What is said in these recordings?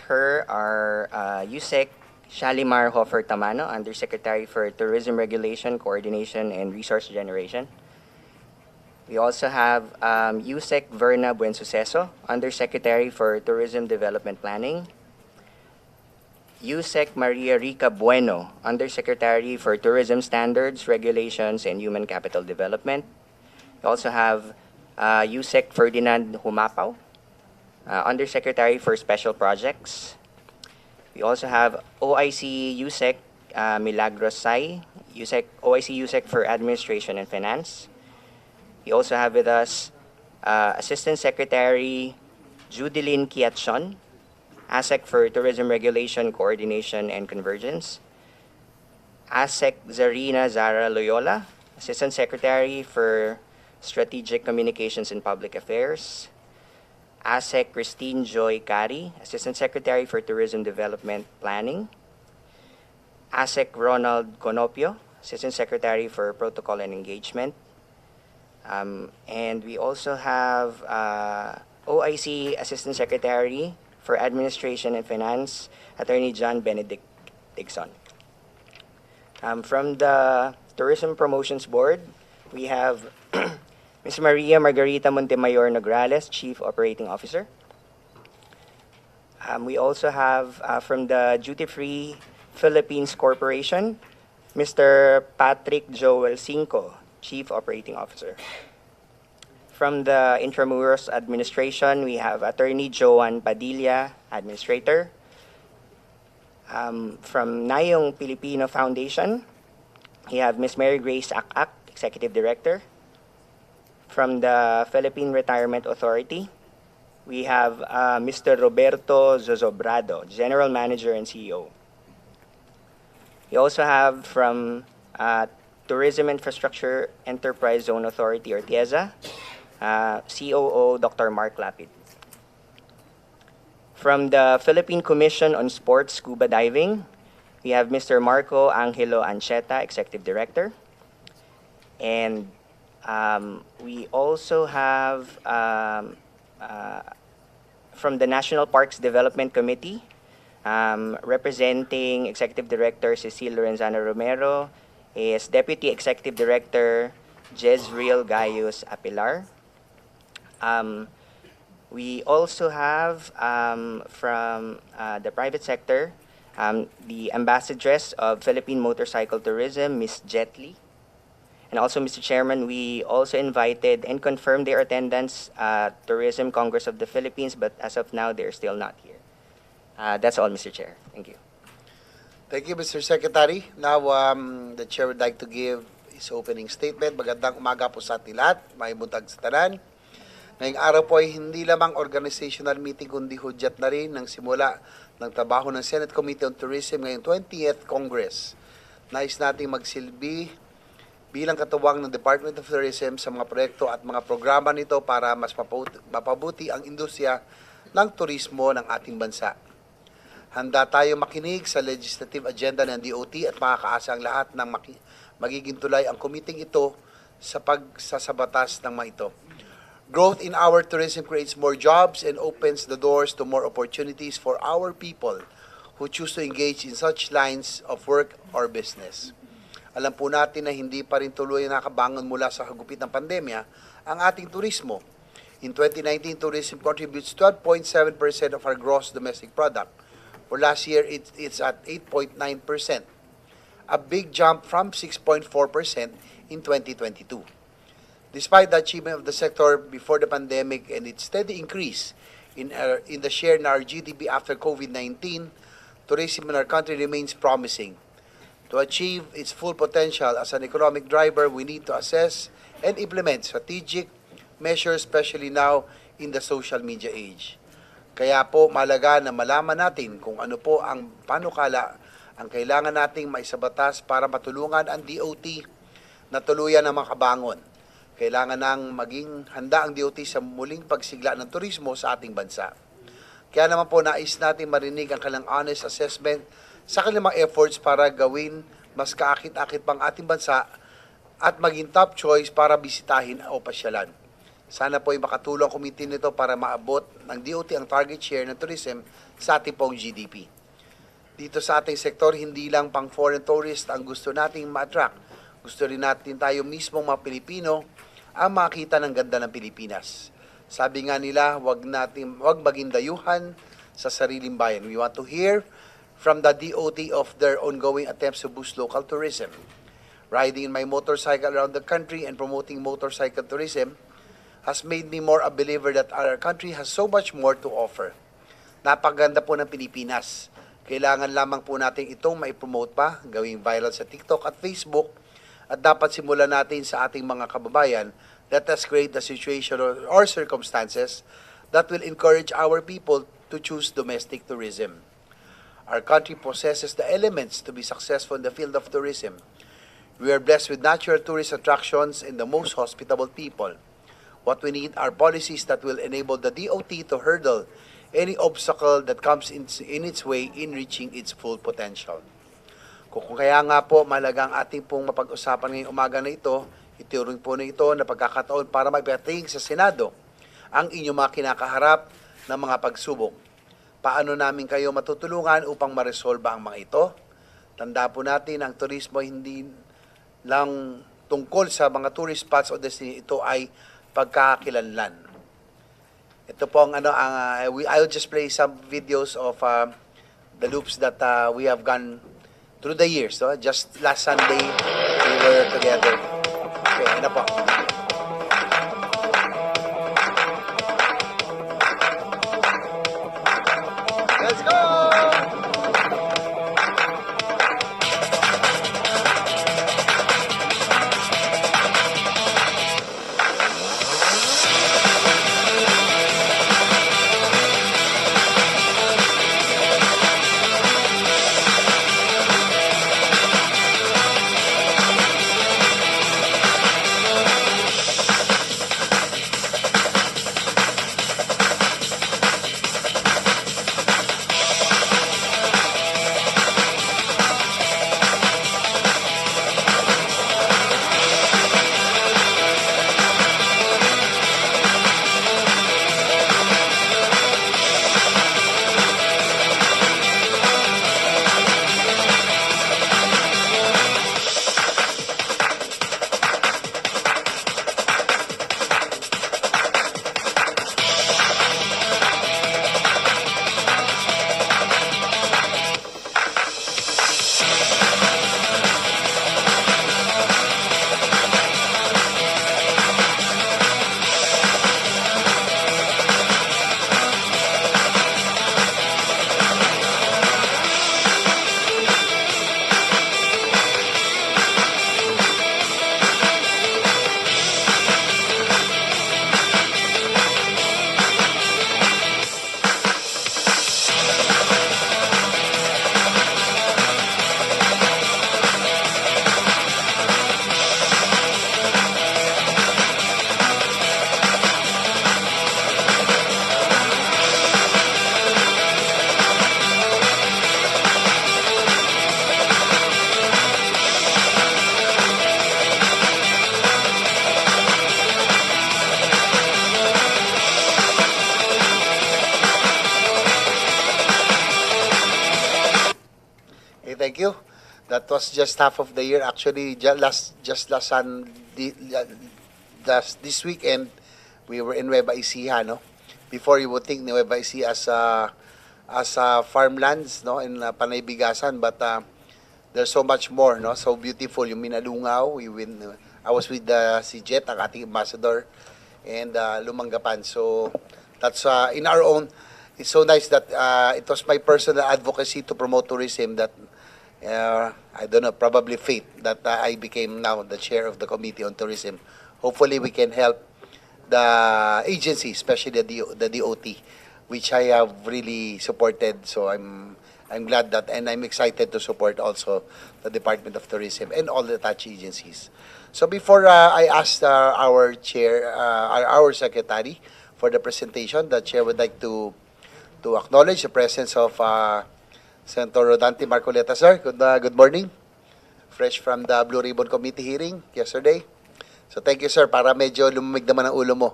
her are Yusek Shalimar Hofer Tamano, Undersecretary for Tourism Regulation, Coordination, and Resource Generation. We also have Yusek Verna Buensuceso, Undersecretary for Tourism Development Planning. Yusek Maria Rica Bueno, Undersecretary for Tourism Standards, Regulations, and Human Capital Development. We also have Yusek Ferdinand Humapaw, Undersecretary for Special Projects. We also have OIC Yusek Milagros Sai, OIC Yusek for Administration and Finance. We also have with us Assistant Secretary Judilyn Kiatson, ASEC for Tourism Regulation, Coordination, and Convergence. ASEC Zarina Zara Loyola, Assistant Secretary for Strategic Communications and Public Affairs. ASEC Christine Joy Cari, Assistant Secretary for Tourism Development Planning. ASEC Ronald Conopio, Assistant Secretary for Protocol and Engagement. And we also have OIC Assistant Secretary for Administration and Finance, Attorney John Benedict Digson. From the Tourism Promotions Board, we have Ms. Maria Margarita Montemayor Nograles, Chief Operating Officer. We also have from the Duty Free Philippines Corporation, Mr. Patrick Joel Cinco, Chief Operating Officer. From the Intramuros Administration, we have Attorney Joan Padilla, Administrator. From Nayong Filipino Foundation, we have Ms. Mary Grace Akak, Executive Director. From the Philippine Retirement Authority, we have Mr. Roberto Zozobrado, General Manager and CEO. We also have from Tourism Infrastructure Enterprise Zone Authority, or TIEZA, COO Dr. Mark Lapid. From the Philippine Commission on Sports Scuba Diving, we have Mr. Marco Angelo Ancheta, Executive Director. And we also have from the National Parks Development Committee, representing Executive Director Cecile Lorenzana Romero, is Deputy Executive Director Jezreel Gayus Apilar. We also have from the private sector, the Ambassadress of Philippine Motorcycle Tourism, Ms. Jet Li. And also, Mr. Chairman, we also invited and confirmed their attendance at Tourism Congress of the Philippines, but as of now, they're still not here. That's all, Mr. Chair. Thank you. Thank you, Mr. Secretary. Now, the Chair would like to give his opening statement. Magandang umaga po sa ating lahat, may buntag sa tanan. Ngayong araw po ay hindi lamang organizational meeting, kundi hudyat na rin ng simula ng trabaho ng Senate Committee on Tourism ngayong 20th Congress. Nais nating magsilbi bilang katuwang ng Department of Tourism sa mga proyekto at mga programa nito para mas mapabuti ang industriya ng turismo ng ating bansa. Handa tayo makinig sa legislative agenda ng DOT at makakaasa ang lahat ng magiging tulay ang committee ito sa pagsasabatas ng mga ito. Growth in our tourism creates more jobs and opens the doors to more opportunities for our people who choose to engage in such lines of work or business. Alam po natin na hindi pa rin tuloy nakabangon mula sa hagupit ng pandemya ang ating turismo. In 2019, tourism contributes 12.7% of our gross domestic product. For last year, it's at 8.9%, a big jump from 6.4% in 2022. Despite the achievement of the sector before the pandemic and its steady increase in the share in our GDP after COVID-19, tourism in our country remains promising. To achieve its full potential as an economic driver, we need to assess and implement strategic measures, especially now in the social media age. Kaya po mahalaga na malaman natin kung ano po ang panukala ang kailangan nating maisabatas para matulungan ang DOT na tuluyan na makabangon. Kailangan nang maging handa ang DOT sa muling pagsigla ng turismo sa ating bansa. Kaya naman po nais natin marinig ang kanilang honest assessment sa kanilang mga efforts para gawin mas kaakit-akit pang ating bansa at maging top choice para bisitahin o pasyalan. Sana po ay makatulong ang committee nito para maabot ng DOT ang target share ng tourism sa ating pong GDP. Dito sa ating sektor, hindi lang pang foreign tourist ang gusto nating ma-attract. Gusto rin natin tayo mismong mga Pilipino ang makita ng ganda ng Pilipinas. Sabi nga nila, wag maging dayuhan sa sariling bayan. We want to hear from the DOT of their ongoing attempts to boost local tourism. Riding in my motorcycle around the country and promoting motorcycle tourism has made me more a believer that our country has so much more to offer. Napaganda po ng Pilipinas. Kailangan lamang po natin itong maipromote pa, gawing viral sa TikTok at Facebook, at dapat simulan natin sa ating mga kababayan. Let us create the situation or circumstances that will encourage our people to choose domestic tourism. Our country possesses the elements to be successful in the field of tourism. We are blessed with natural tourist attractions and the most hospitable people. What we need are policies that will enable the DOT to hurdle any obstacle that comes in its way in reaching its full potential. Kung kaya nga po, malagang ating pong mapag-usapan ngayong umaga na ito, ituring po na ito na pagkakataon para magpatingin sa Senado ang inyong mga kinakaharap na mga pagsubok. Paano namin kayo matutulungan upang maresolba ang mga ito? Tanda po natin, ang turismo hindi lang tungkol sa mga tourist spots o destination, ito ay pagkakakilanlan. Ito po ang I'll just play some videos of the loops that we have gone through the years. So just last Sunday we were together. Okay, ano po? Let's go! Thank you. That was just half of the year. Actually, this weekend, we were in Nueva Ecija, no? Before, you would think Nueva Ecija as farmlands, no, in Panay Bigasan, but there's so much more, no? So beautiful. Yung Minalungaw, I was with si Jet, ang ating ambassador, and Lumanggapan. So that's in our own. It's so nice that it was my personal advocacy to promote tourism that I don't know, probably fate that I became now the chair of the Committee on Tourism. Hopefully, we can help the agency, especially the DOT, which I have really supported. So I'm glad that, and I'm excited to support also the Department of Tourism and all the attached agencies. So before I ask our chair, our secretary for the presentation, the chair would like to acknowledge the presence of Senator Rodante Marcoleta, sir. Good morning. Fresh from the Blue Ribbon Committee hearing yesterday. So thank you, sir, para medyo lumamig naman ang ulo mo.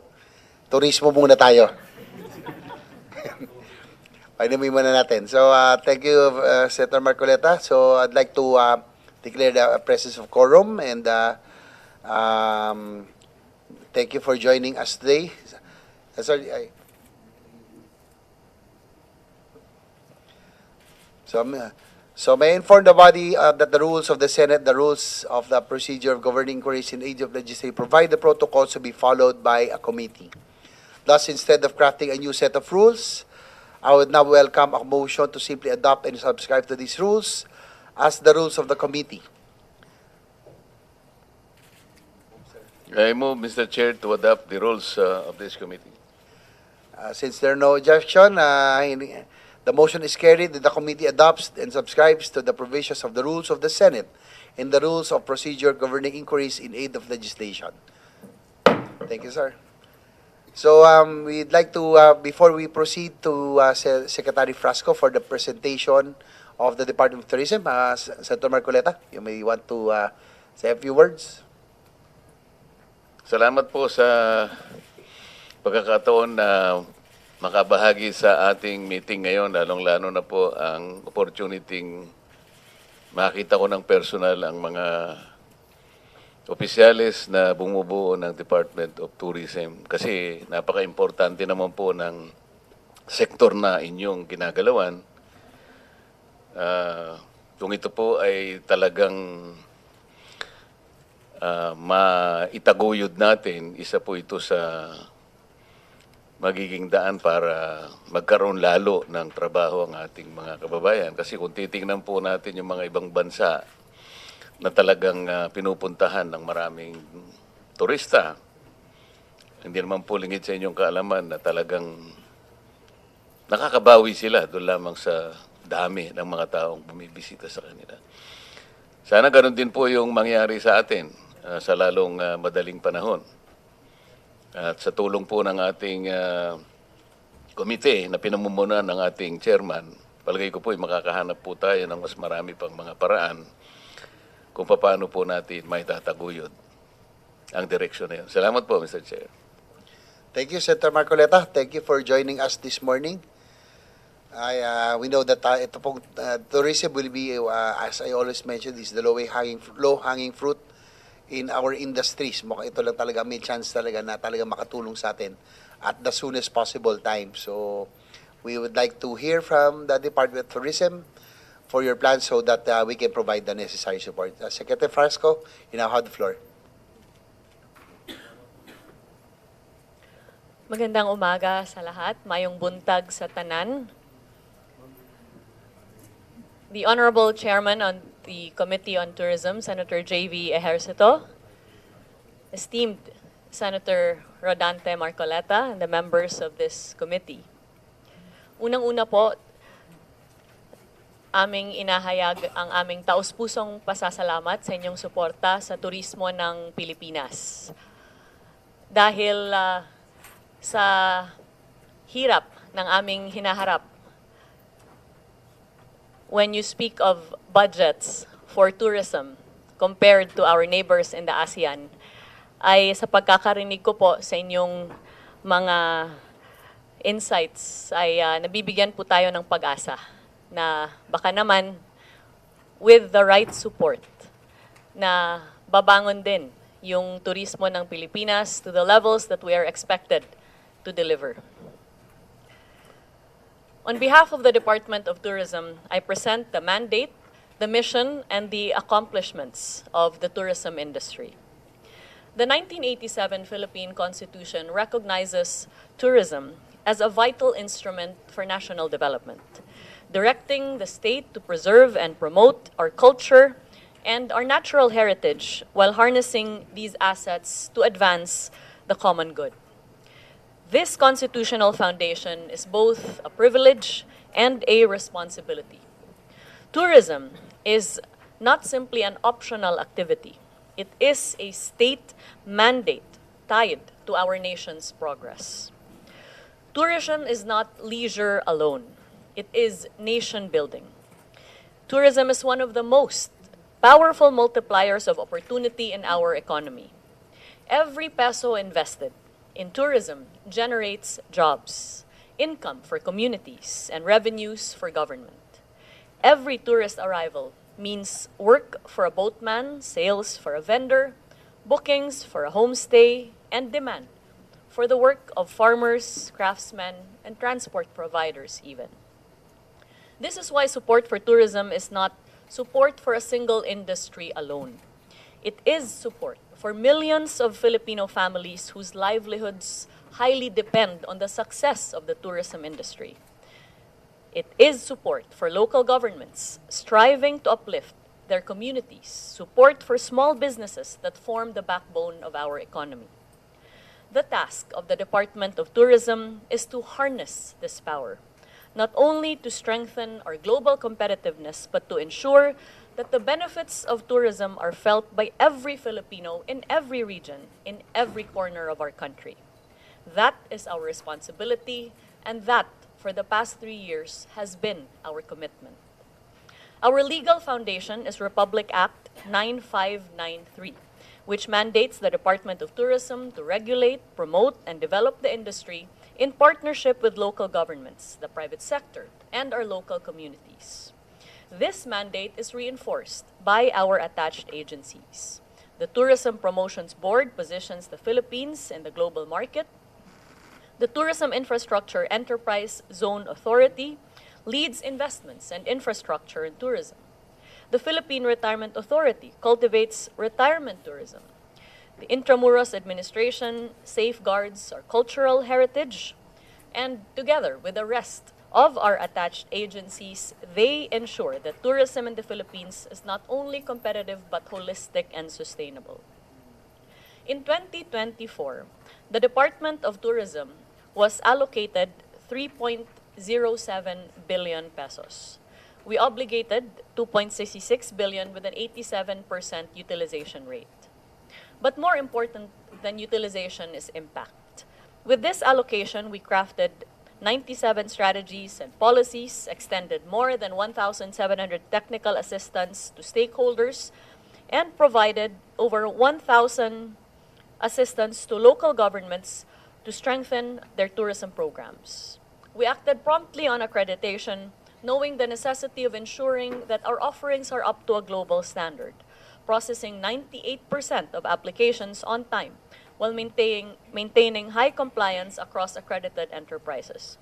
turismo muna tayo. Painumin muna natin. So, thank you, Senator Marcoleta. So, I'd like to declare the presence of quorum and thank you for joining us today. Sorry, so may I inform the body that the rules of the Senate, the rules of the procedure of governing inquiries in age of legislature provide the protocols to be followed by a committee. Thus, instead of crafting a new set of rules, I would now welcome a motion to simply adopt and subscribe to these rules as the rules of the committee. I move, Mr. Chair, to adopt the rules of this committee. Since there are no objection, the motion is carried that the committee adopts and subscribes to the provisions of the rules of the Senate and the rules of procedure governing inquiries in aid of legislation. Thank you, sir. So we'd like to, before we proceed to Secretary Frasco for the presentation of the Department of Tourism, Senator Marcoleta, you may want to say a few words. Salamat po sa pagkakataon na makabahagi sa ating meeting ngayon, lalong-lalo na po ang opportunity makita ko ng personal ang mga opisyales na bumubuo ng Department of Tourism kasi napaka-importante naman po ng sektor na inyong ginagalawan. Kung ito po ay talagang maitaguyod natin, isa po ito sa magiging daan para magkaroon lalo ng trabaho ang ating mga kababayan. Kasi kung titingnan po natin yung mga ibang bansa na talagang pinupuntahan ng maraming turista, hindi naman po lingid sa inyong kaalaman na talagang nakakabawi sila doon lamang sa dami ng mga taong bumibisita sa kanila. Sana ganun din po yung mangyari sa atin sa lalong madaling panahon. At sa tulong po ng ating komite na pinamumunan ng ating chairman, palagay ko po ay makakahanap po tayo ng mas marami pang mga paraan kung paano po natin may tataguyod ang direksyon na yun. Salamat po, Mr. Chair. Thank you, Senator Marcoleta. Thank you for joining us this morning. We know that ito pong tourism will be, as I always mention, is the low-hanging fruit in our industries. Mukhang ito lang talaga, may chance talaga na talaga makatulong sa atin at the soonest possible time. So, we would like to hear from the Department of Tourism for your plan so that we can provide the necessary support. Secretary Frasco, you now have the floor. Magandang umaga sa lahat. Mayong buntag sa tanan. The Honorable Chairman on the Committee on Tourism, Senator J.V. Ejercito, esteemed Senator Rodante Marcoleta, and the members of this committee. Unang-una po, aming inahayag ang aming taus-pusong pasasalamat sa inyong suporta sa turismo ng Pilipinas. Dahil sa hirap ng aming hinaharap, when you speak of budgets for tourism compared to our neighbors in the ASEAN, ay sa pagkakarinig ko po sa inyong mga insights ay nabibigyan po tayo ng pag-asa na baka naman with the right support na babangon din yung turismo ng Pilipinas to the levels that we are expected to deliver. On behalf of the Department of Tourism, I present the mandate, the mission, and the accomplishments of the tourism industry. The 1987 Philippine Constitution recognizes tourism as a vital instrument for national development, directing the state to preserve and promote our culture and our natural heritage while harnessing these assets to advance the common good. This constitutional foundation is both a privilege and a responsibility. Tourism is not simply an optional activity. It is a state mandate tied to our nation's progress. Tourism is not leisure alone. It is nation building. Tourism is one of the most powerful multipliers of opportunity in our economy. Every peso invested in tourism generates jobs, income for communities, and revenues for government. Every tourist arrival means work for a boatman, sales for a vendor, bookings for a homestay, and demand for the work of farmers, craftsmen, and transport providers even. This is why support for tourism is not support for a single industry alone. It is support for millions of Filipino families whose livelihoods highly depend on the success of the tourism industry. It is support for local governments striving to uplift their communities, support for small businesses that form the backbone of our economy. The task of the Department of Tourism is to harness this power, not only to strengthen our global competitiveness, but to ensure that the benefits of tourism are felt by every Filipino in every region, in every corner of our country. That is our responsibility, and that, for the past 3 years, has been our commitment. Our legal foundation is Republic Act 9593, which mandates the Department of Tourism to regulate, promote, and develop the industry in partnership with local governments, the private sector, and our local communities. This mandate is reinforced by our attached agencies. The Tourism Promotions Board positions the Philippines in the global market. The Tourism Infrastructure Enterprise Zone Authority leads investments and infrastructure in tourism. The Philippine Retirement Authority cultivates retirement tourism. The Intramuros Administration safeguards our cultural heritage, and together with the rest of our attached agencies, they ensure that tourism in the Philippines is not only competitive but holistic and sustainable. In 2024, the Department of Tourism was allocated 3.07 billion pesos. We obligated 2.66 billion with an 87% utilization rate. But more important than utilization is impact. With this allocation, we crafted 97 strategies and policies, extended more than 1,700 technical assistance to stakeholders, and provided over 1,000 assistance to local governments to strengthen their tourism programs. We acted promptly on accreditation, knowing the necessity of ensuring that our offerings are up to a global standard, processing 98% of applications on time while maintaining high compliance across accredited enterprises.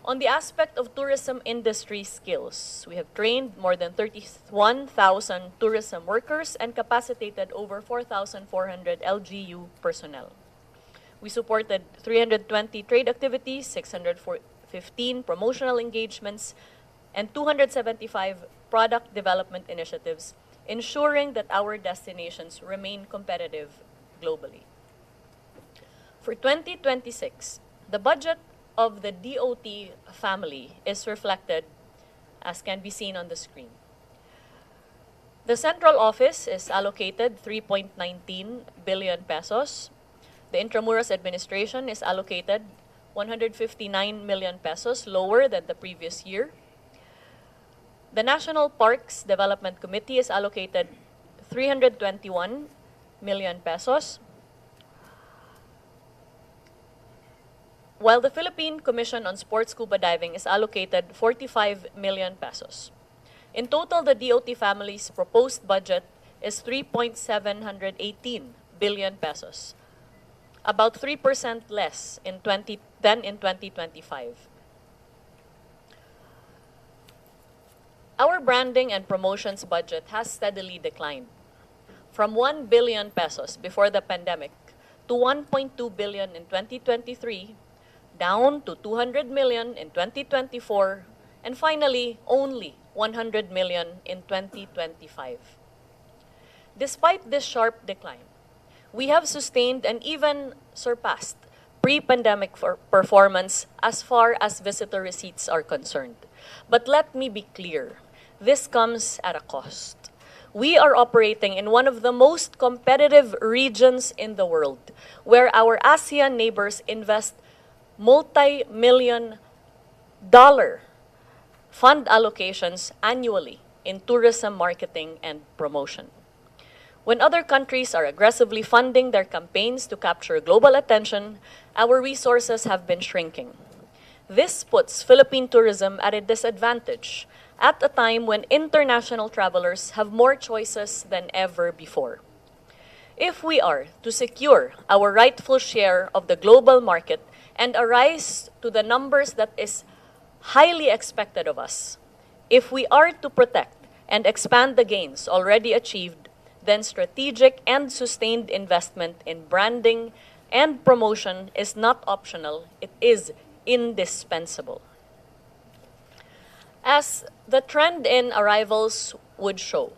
On the aspect of tourism industry skills, we have trained more than 31,000 tourism workers and capacitated over 4,400 LGU personnel. We supported 320 trade activities, 615 promotional engagements, and 275 product development initiatives, ensuring that our destinations remain competitive globally. For 2026, the budget of the DOT family is reflected as can be seen on the screen. The central office is allocated 3.19 billion pesos. The Intramuros administration is allocated 159 million pesos, lower than the previous year. The National Parks Development Committee is allocated 321 million pesos, while the Philippine Commission on Sports Scuba Diving is allocated 45 million pesos. In total, the DOT family's proposed budget is 3.718 billion pesos, about 3% less than in 2025. Our branding and promotions budget has steadily declined from 1 billion pesos before the pandemic to 1.2 billion in 2023, down to 200 million in 2024, and finally only 100 million in 2025. Despite this sharp decline, we have sustained and even surpassed pre-pandemic performance as far as visitor receipts are concerned. But let me be clear, this comes at a cost. We are operating in one of the most competitive regions in the world, where our ASEAN neighbors invest multi-million dollar fund allocations annually in tourism marketing and promotion. When other countries are aggressively funding their campaigns to capture global attention, our resources have been shrinking. This puts Philippine tourism at a disadvantage at a time when international travelers have more choices than ever before. If we are to secure our rightful share of the global market and arise to the numbers that is highly expected of us, if we are to protect and expand the gains already achieved, then strategic and sustained investment in branding and promotion is not optional, it is indispensable. As the trend in arrivals would show,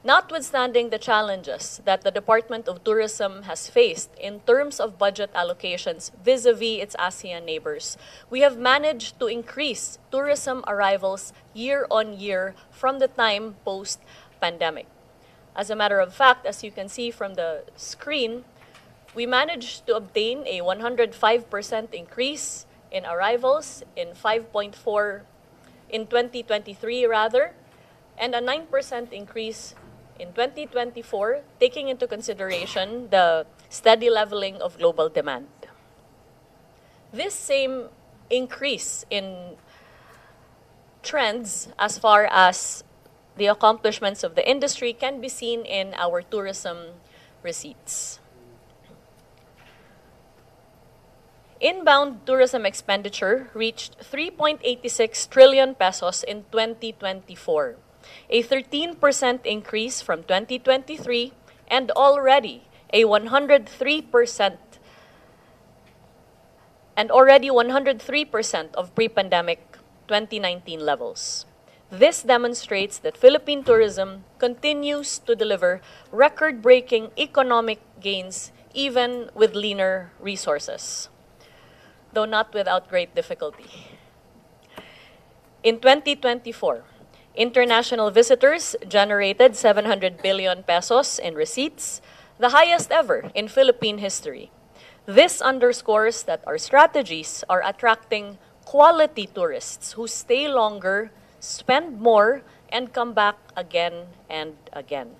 notwithstanding the challenges that the Department of Tourism has faced in terms of budget allocations vis-a-vis its ASEAN neighbors, we have managed to increase tourism arrivals year on year from the time post-pandemic. As a matter of fact, as you can see from the screen, we managed to obtain a 105% increase in arrivals in 2023 and a 9% increase in 2024, taking into consideration the steady leveling of global demand. This same increase in trends as far as the accomplishments of the industry can be seen in our tourism receipts. Inbound tourism expenditure reached 3.86 trillion pesos in 2024, a 13% increase from 2023 and already 103% of pre-pandemic 2019 levels. This demonstrates that Philippine tourism continues to deliver record-breaking economic gains even with leaner resources, though not without great difficulty. In 2024, international visitors generated 700 billion pesos in receipts, the highest ever in Philippine history. This underscores that our strategies are attracting quality tourists who stay longer, spend more, and come back again and again.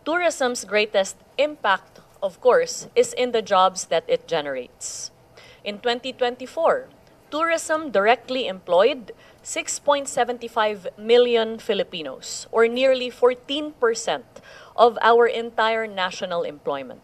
Tourism's greatest impact, of course, is in the jobs that it generates. In 2024, tourism directly employed 6.75 million Filipinos, or nearly 14% of our entire national employment.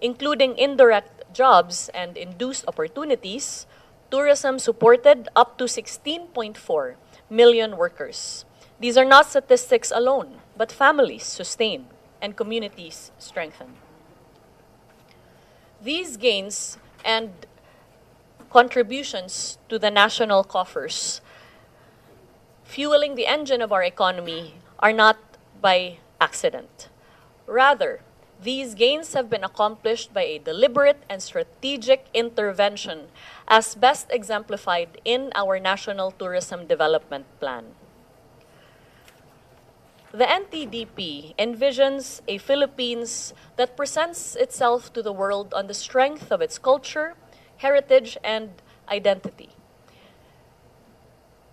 Including indirect jobs and induced opportunities, tourism supported up to 16.4 million workers. These are not statistics alone, but families sustained and communities strengthened. These gains and contributions to the national coffers, fueling the engine of our economy, are not by accident. Rather, these gains have been accomplished by a deliberate and strategic intervention as best exemplified in our National Tourism Development Plan. The NTDP envisions a Philippines that presents itself to the world on the strength of its culture, heritage, and identity.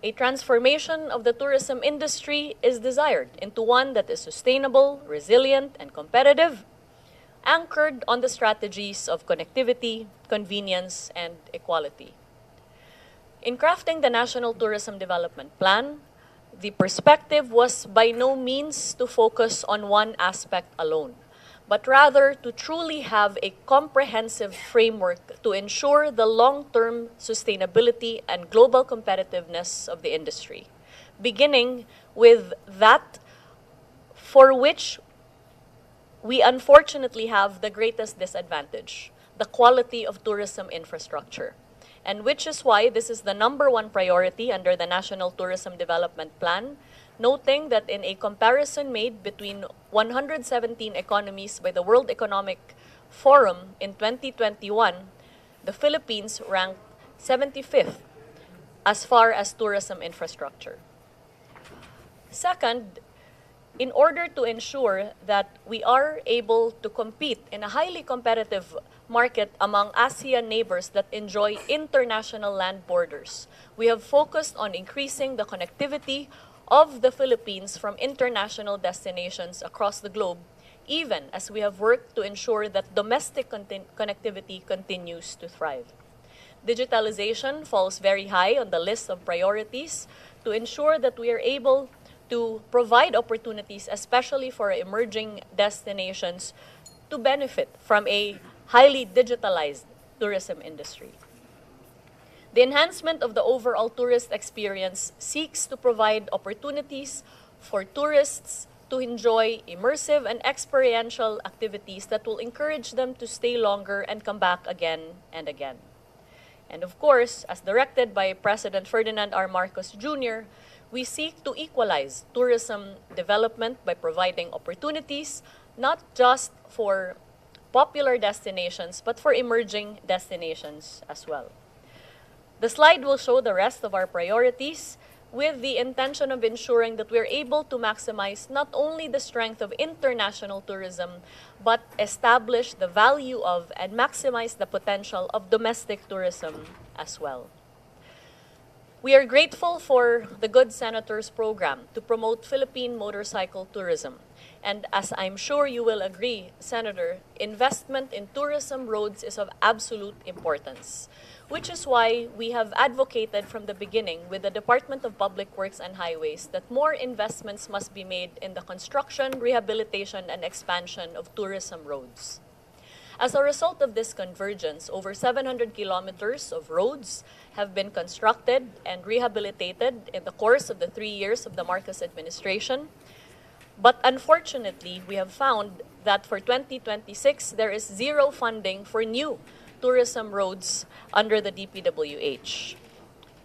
A transformation of the tourism industry is desired into one that is sustainable, resilient, and competitive, anchored on the strategies of connectivity, convenience, and equality. In crafting the National Tourism Development Plan, the perspective was by no means to focus on one aspect alone, but rather to truly have a comprehensive framework to ensure the long-term sustainability and global competitiveness of the industry, beginning with that for which we unfortunately have the greatest disadvantage, the quality of tourism infrastructure, and which is why this is the number one priority under the National Tourism Development Plan, noting that in a comparison made between 117 economies by the World Economic Forum in 2021, the Philippines ranked 75th as far as tourism infrastructure. Second, in order to ensure that we are able to compete in a highly competitive market among ASEAN neighbors that enjoy international land borders, we have focused on increasing the connectivity of the Philippines from international destinations across the globe, even as we have worked to ensure that domestic connectivity continues to thrive. Digitalization falls very high on the list of priorities to ensure that we are able to provide opportunities, especially for emerging destinations, to benefit from a highly digitalized tourism industry. The enhancement of the overall tourist experience seeks to provide opportunities for tourists to enjoy immersive and experiential activities that will encourage them to stay longer and come back again and again. And of course, as directed by President Ferdinand R. Marcos Jr., we seek to equalize tourism development by providing opportunities not just for popular destinations, but for emerging destinations as well. The slide will show the rest of our priorities with the intention of ensuring that we're able to maximize not only the strength of international tourism, but establish the value of and maximize the potential of domestic tourism as well. We are grateful for the Good Senators program to promote Philippine motorcycle tourism. And as I'm sure you will agree, Senator, investment in tourism roads is of absolute importance, which is why we have advocated from the beginning with the Department of Public Works and Highways that more investments must be made in the construction, rehabilitation, and expansion of tourism roads. As a result of this convergence, over 700 kilometers of roads have been constructed and rehabilitated in the course of the 3 years of the Marcos administration. But unfortunately, we have found that for 2026, there is zero funding for new tourism roads under the DPWH.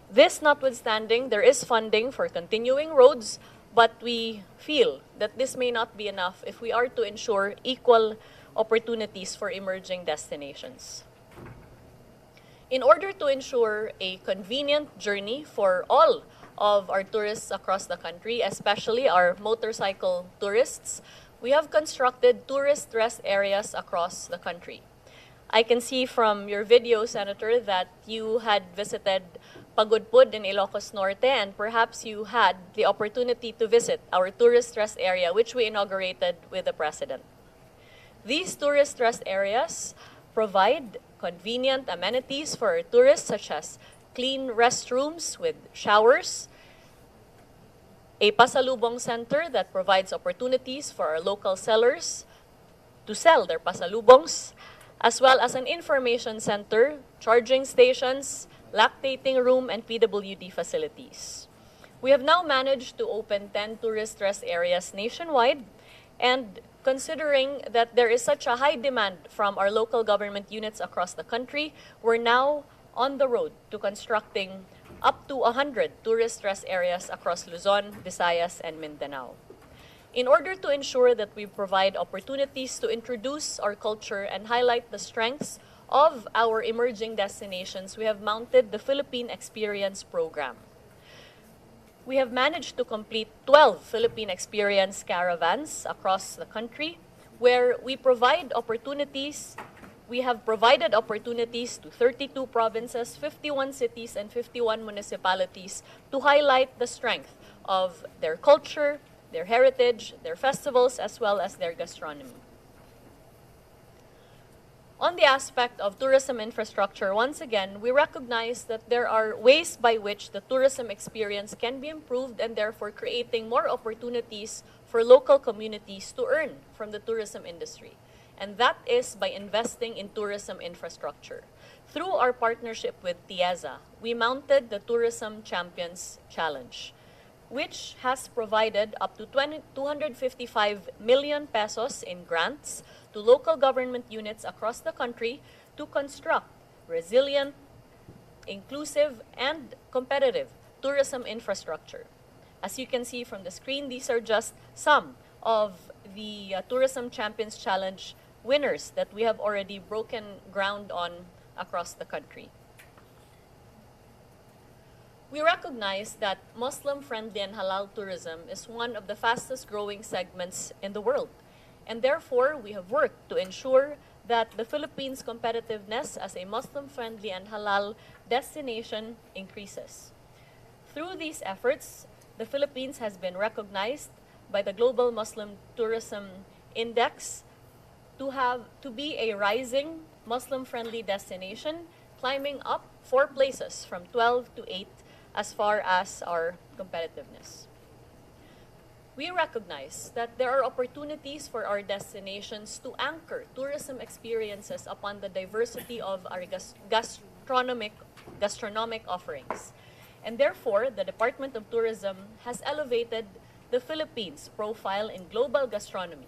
This notwithstanding, there is funding for continuing roads, but we feel that this may not be enough if we are to ensure equal opportunities for emerging destinations. In order to ensure a convenient journey for all of our tourists across the country, especially our motorcycle tourists, we have constructed tourist rest areas across the country. I can see from your video, Senator, that you had visited Pagudpud in Ilocos Norte, and perhaps you had the opportunity to visit our tourist rest area, which we inaugurated with the President. These tourist rest areas provide convenient amenities for our tourists, such as clean restrooms with showers, a pasalubong center that provides opportunities for our local sellers to sell their pasalubongs, as well as an information center, charging stations, lactating room, and PWD facilities. We have now managed to open 10 tourist rest areas nationwide, and considering that there is such a high demand from our local government units across the country, we're now on the road to constructing up to 100 tourist rest areas across Luzon, Visayas, and Mindanao. In order to ensure that we provide opportunities to introduce our culture and highlight the strengths of our emerging destinations, we have mounted the Philippine Experience Program. We have managed to complete 12 Philippine Experience caravans across the country where we provide opportunities. We have provided opportunities to 32 provinces, 51 cities, and 51 municipalities to highlight the strength of their culture, their heritage, their festivals, as well as their gastronomy. On the aspect of tourism infrastructure, once again, we recognize that there are ways by which the tourism experience can be improved and therefore creating more opportunities for local communities to earn from the tourism industry. And that is by investing in tourism infrastructure. Through our partnership with TIEZA, we mounted the Tourism Champions Challenge, which has provided up to 255 million pesos in grants to local government units across the country to construct resilient, inclusive, and competitive tourism infrastructure. As you can see from the screen, these are just some of the Tourism Champions Challenge winners that we have already broken ground on across the country. We recognize that Muslim-friendly and halal tourism is one of the fastest growing segments in the world. And therefore, we have worked to ensure that the Philippines' competitiveness as a Muslim-friendly and halal destination increases. Through these efforts, the Philippines has been recognized by the Global Muslim Tourism Index to be a rising Muslim-friendly destination, climbing up 4 places from 12 to 8 as far as our competitiveness. We recognize that there are opportunities for our destinations to anchor tourism experiences upon the diversity of our gastronomic offerings. And therefore, the Department of Tourism has elevated the Philippines' profile in global gastronomy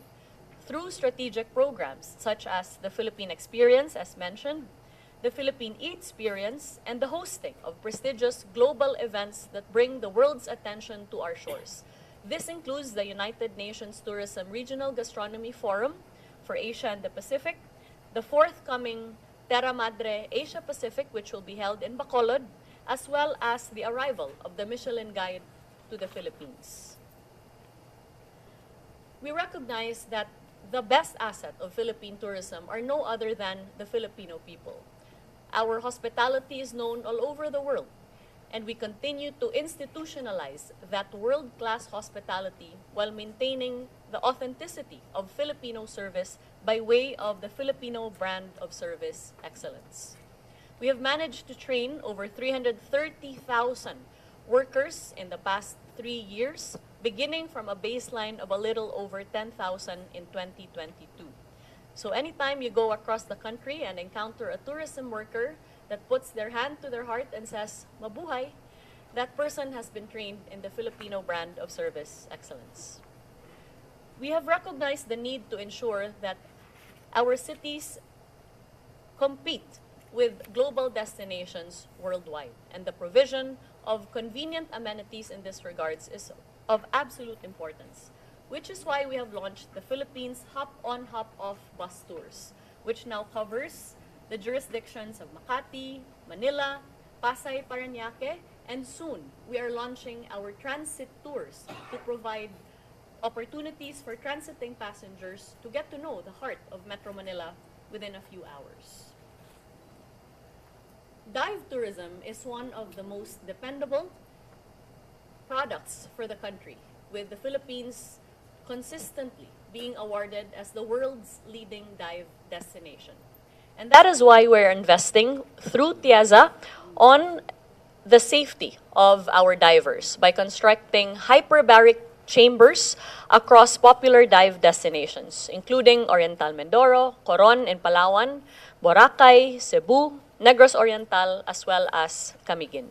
through strategic programs such as the Philippine Experience, as mentioned, the Philippine E-Experience, and the hosting of prestigious global events that bring the world's attention to our shores. This includes the United Nations Tourism Regional Gastronomy Forum for Asia and the Pacific, the forthcoming Terra Madre Asia Pacific, which will be held in Bacolod, as well as the arrival of the Michelin Guide to the Philippines. We recognize that the best asset of Philippine tourism are no other than the Filipino people. Our hospitality is known all over the world, and we continue to institutionalize that world-class hospitality while maintaining the authenticity of Filipino service by way of the Filipino brand of service excellence. We have managed to train over 330,000 workers in the past 3 years, beginning from a baseline of a little over 10,000 in 2022. So anytime you go across the country and encounter a tourism worker that puts their hand to their heart and says, "Mabuhay," that person has been trained in the Filipino brand of service excellence. We have recognized the need to ensure that our cities compete with global destinations worldwide, and the provision of convenient amenities in this regards is of absolute importance, which is why we have launched the Philippines Hop-on, Hop-off bus tours, which now covers the jurisdictions of Makati, Manila, Pasay, Parañaque, and soon we are launching our transit tours to provide opportunities for transiting passengers to get to know the heart of Metro Manila within a few hours. Dive tourism is one of the most dependable products for the country, with the Philippines consistently being awarded as the world's leading dive destination. And that is why we're investing through TIAZA on the safety of our divers by constructing hyperbaric chambers across popular dive destinations, including Oriental Mindoro, Coron in Palawan, Boracay, Cebu, Negros Oriental, as well as Camiguin.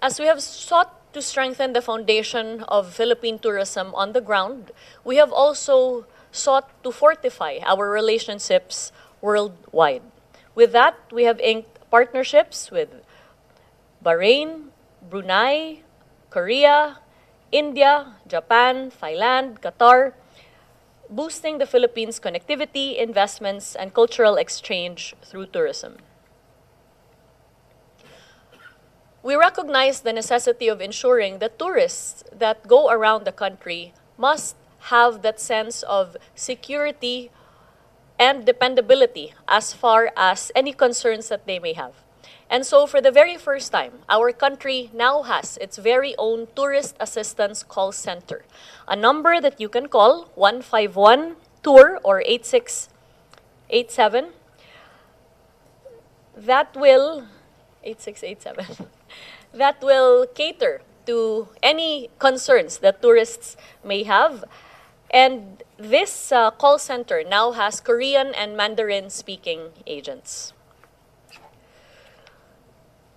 As we have sought to strengthen the foundation of Philippine tourism on the ground, we have also sought to fortify our relationships worldwide. With that, we have inked partnerships with Bahrain, Brunei, Korea, India, Japan, Thailand, Qatar, boosting the Philippines' connectivity, investments, and cultural exchange through tourism. We recognize the necessity of ensuring that tourists that go around the country must have that sense of security and dependability as far as any concerns that they may have. And so for the very first time, our country now has its very own tourist assistance call center, a number that you can call 151-TOUR or 8687 that will 8687 that will cater to any concerns that tourists may have. And this call center now has Korean and Mandarin speaking agents.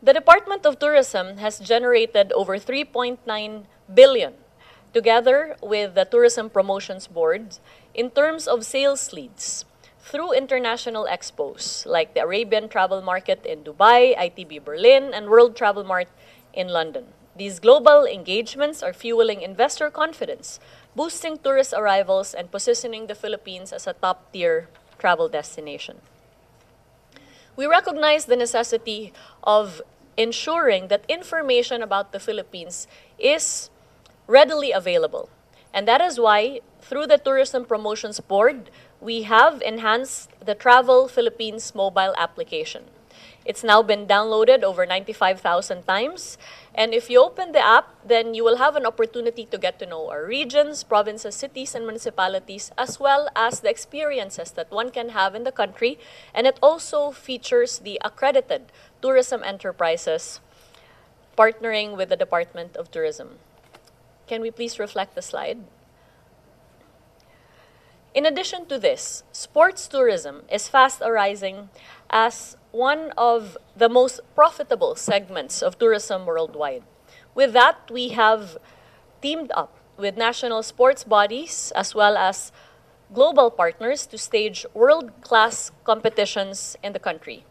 The Department of Tourism has generated over 3.9 billion together with the Tourism Promotions Board in terms of sales leads through international expos like the Arabian Travel Market in Dubai, ITB Berlin, and World Travel Mart in London. These global engagements are fueling investor confidence, boosting tourist arrivals, and positioning the Philippines as a top-tier travel destination. We recognize the necessity of ensuring that information about the Philippines is readily available. And that is why, through the Tourism Promotions Board, we have enhanced the Travel Philippines mobile application. It's now been downloaded over 95,000 times. And if you open the app, then you will have an opportunity to get to know our regions, provinces, cities, and municipalities, as well as the experiences that one can have in the country. And it also features the accredited tourism enterprises partnering with the Department of Tourism. Can we please reflect the slide? In addition to this, sports tourism is fast arising as one of the most profitable segments of tourism worldwide. With that, we have teamed up with national sports bodies as well as global partners to stage world-class competitions in the country.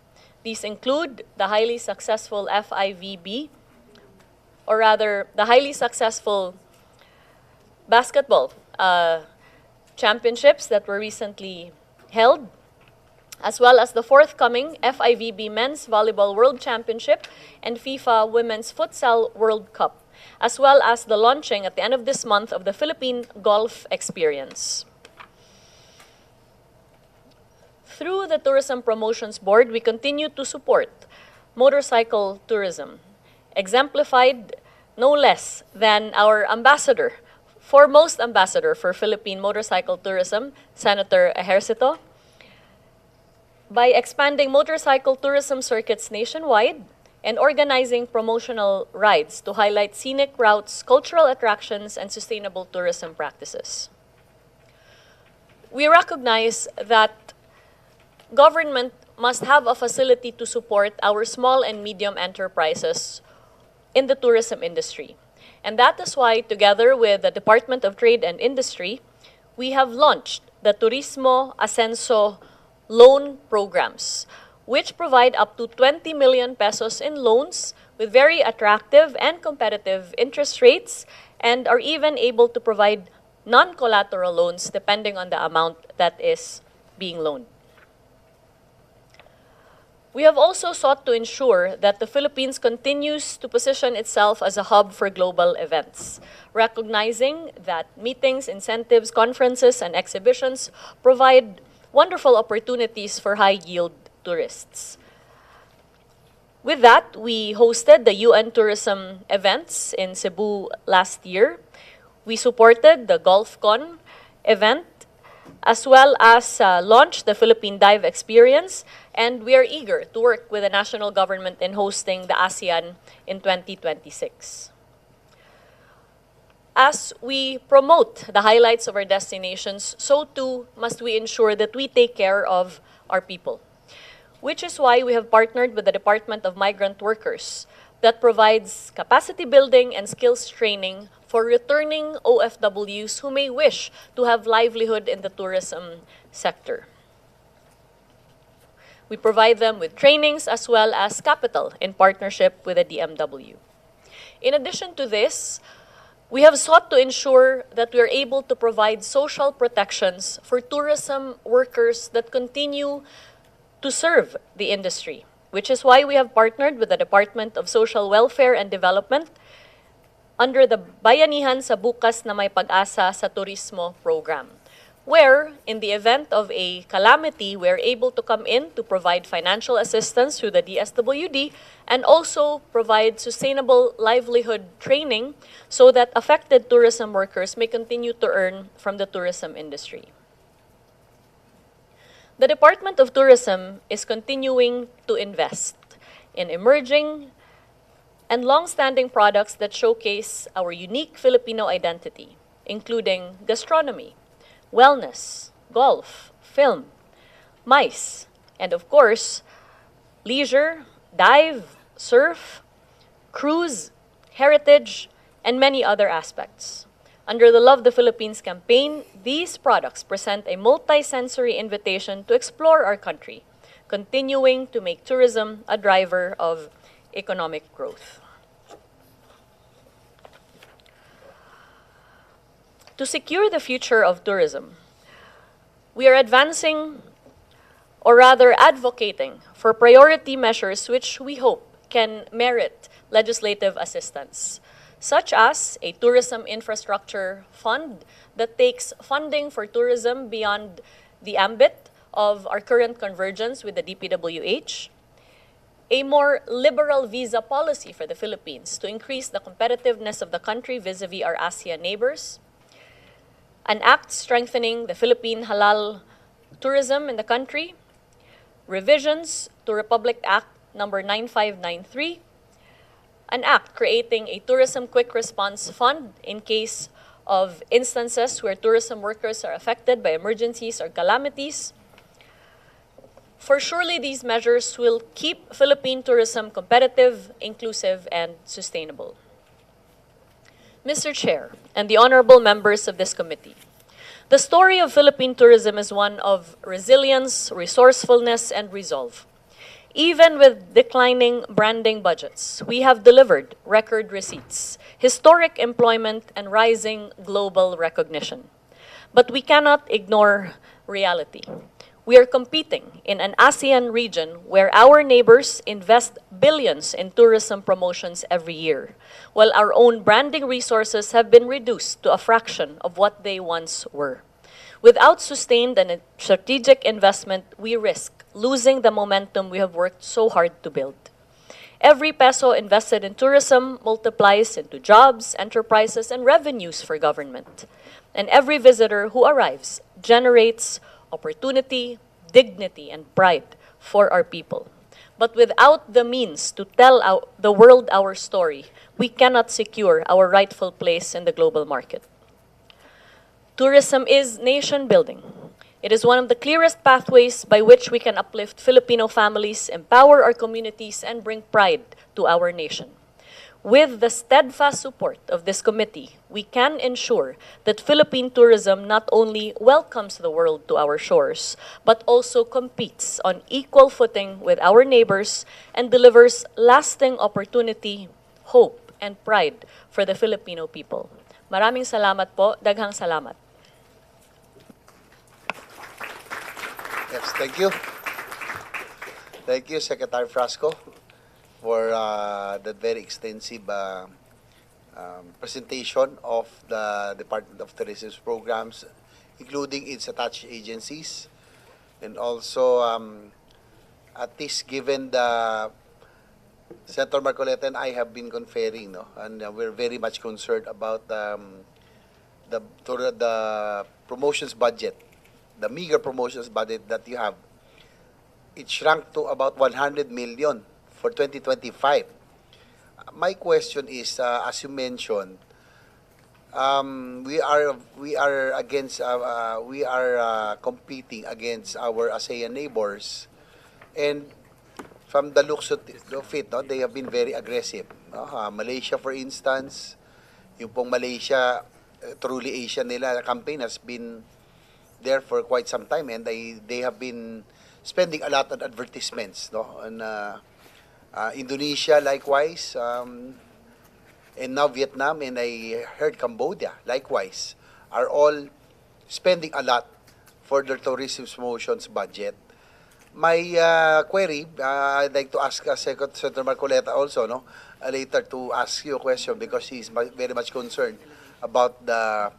These include the highly successful FIVB, or rather, the highly successful basketball championships that were recently held, as well as the forthcoming FIVB Men's Volleyball World Championship and FIFA Women's Futsal World Cup, as well as the launching at the end of this month of the Philippine Golf Experience. Through the Tourism Promotions Board, we continue to support motorcycle tourism, exemplified no less than our ambassador, foremost ambassador for Philippine motorcycle tourism, Senator Ejercito, by expanding motorcycle tourism circuits nationwide and organizing promotional rides to highlight scenic routes, cultural attractions, and sustainable tourism practices. We recognize that government must have a facility to support our small and medium enterprises in the tourism industry. And that is why, together with the Department of Trade and Industry, we have launched the Turismo Ascenso loan programs, which provide up to 20 million pesos in loans with very attractive and competitive interest rates, and are even able to provide non-collateral loans depending on the amount that is being loaned. We have also sought to ensure that the Philippines continues to position itself as a hub for global events, recognizing that meetings, incentives, conferences, and exhibitions provide wonderful opportunities for high-yield tourists. With that, we hosted the UN tourism events in Cebu last year. We supported the GolfCon event, as well as launched the Philippine Dive Experience, and we are eager to work with the national government in hosting the ASEAN in 2026. As we promote the highlights of our destinations, so too must we ensure that we take care of our people, which is why we have partnered with the Department of Migrant Workers that provides capacity building and skills training for returning OFWs who may wish to have livelihood in the tourism sector. We provide them with trainings as well as capital in partnership with the DMW. In addition to this, we have sought to ensure that we are able to provide social protections for tourism workers that continue to serve the industry, which is why we have partnered with the Department of Social Welfare and Development under the Bayanihan sa Bukas na May Pag-asa sa Turismo program, where in the event of a calamity, we are able to come in to provide financial assistance through the DSWD and also provide sustainable livelihood training so that affected tourism workers may continue to earn from the tourism industry. The Department of Tourism is continuing to invest in emerging and long-standing products that showcase our unique Filipino identity, including gastronomy, wellness, golf, film, MICE, and of course, leisure, dive, surf, cruise, heritage, and many other aspects. Under the Love the Philippines campaign, these products present a multi-sensory invitation to explore our country, continuing to make tourism a driver of economic growth. To secure the future of tourism, we are advancing, or rather advocating, for priority measures which we hope can merit legislative assistance, such as a tourism infrastructure fund that takes funding for tourism beyond the ambit of our current convergence with the DPWH, a more liberal visa policy for the Philippines to increase the competitiveness of the country vis-a-vis our ASEAN neighbors, an act strengthening the Philippine halal tourism in the country, revisions to Republic Act number 9593, an act creating a tourism quick response fund in case of instances where tourism workers are affected by emergencies or calamities. For surely these measures will keep Philippine tourism competitive, inclusive, and sustainable. Mr. Chair, and the honorable members of this committee, the story of Philippine tourism is one of resilience, resourcefulness, and resolve. Even with declining branding budgets, we have delivered record receipts, historic employment, and rising global recognition. But we cannot ignore reality. We are competing in an ASEAN region where our neighbors invest billions in tourism promotions every year, while our own branding resources have been reduced to a fraction of what they once were. Without sustained and strategic investment, we risk losing the momentum we have worked so hard to build. Every peso invested in tourism multiplies into jobs, enterprises, and revenues for government. And every visitor who arrives generates opportunity, dignity, and pride for our people. But without the means to tell the world our story, we cannot secure our rightful place in the global market. Tourism is nation building. It is one of the clearest pathways by which we can uplift Filipino families, empower our communities, and bring pride to our nation. With the steadfast support of this committee, we can ensure that Philippine tourism not only welcomes the world to our shores, but also competes on equal footing with our neighbors and delivers lasting opportunity, hope, and pride for the Filipino people. Maraming salamat po. Daghang salamat. Yes, thank you. Thank you, Secretary Frasco, for that very extensive presentation of the Department of Tourism's programs, including its attached agencies, and also at least given the Senator Marcoleta and I have been conferring, no, and we're very much concerned about the promotions budget, the meager promotions budget that you have. It shrunk to about 100 million for 2025. My question is, as you mentioned, we are competing against our ASEAN neighbors, and from the looks of it, no, they have been very aggressive. No? Malaysia, for instance, yung pong Malaysia Truly Asian nila campaign has been there for quite some time, and they have been spending a lot on advertisements, no? And Indonesia likewise, and now Vietnam, and I heard Cambodia likewise are all spending a lot for their tourism promotions budget. My query, I'd like to ask Senator Marcoleta also, no, later to ask you a question because he's very much concerned about the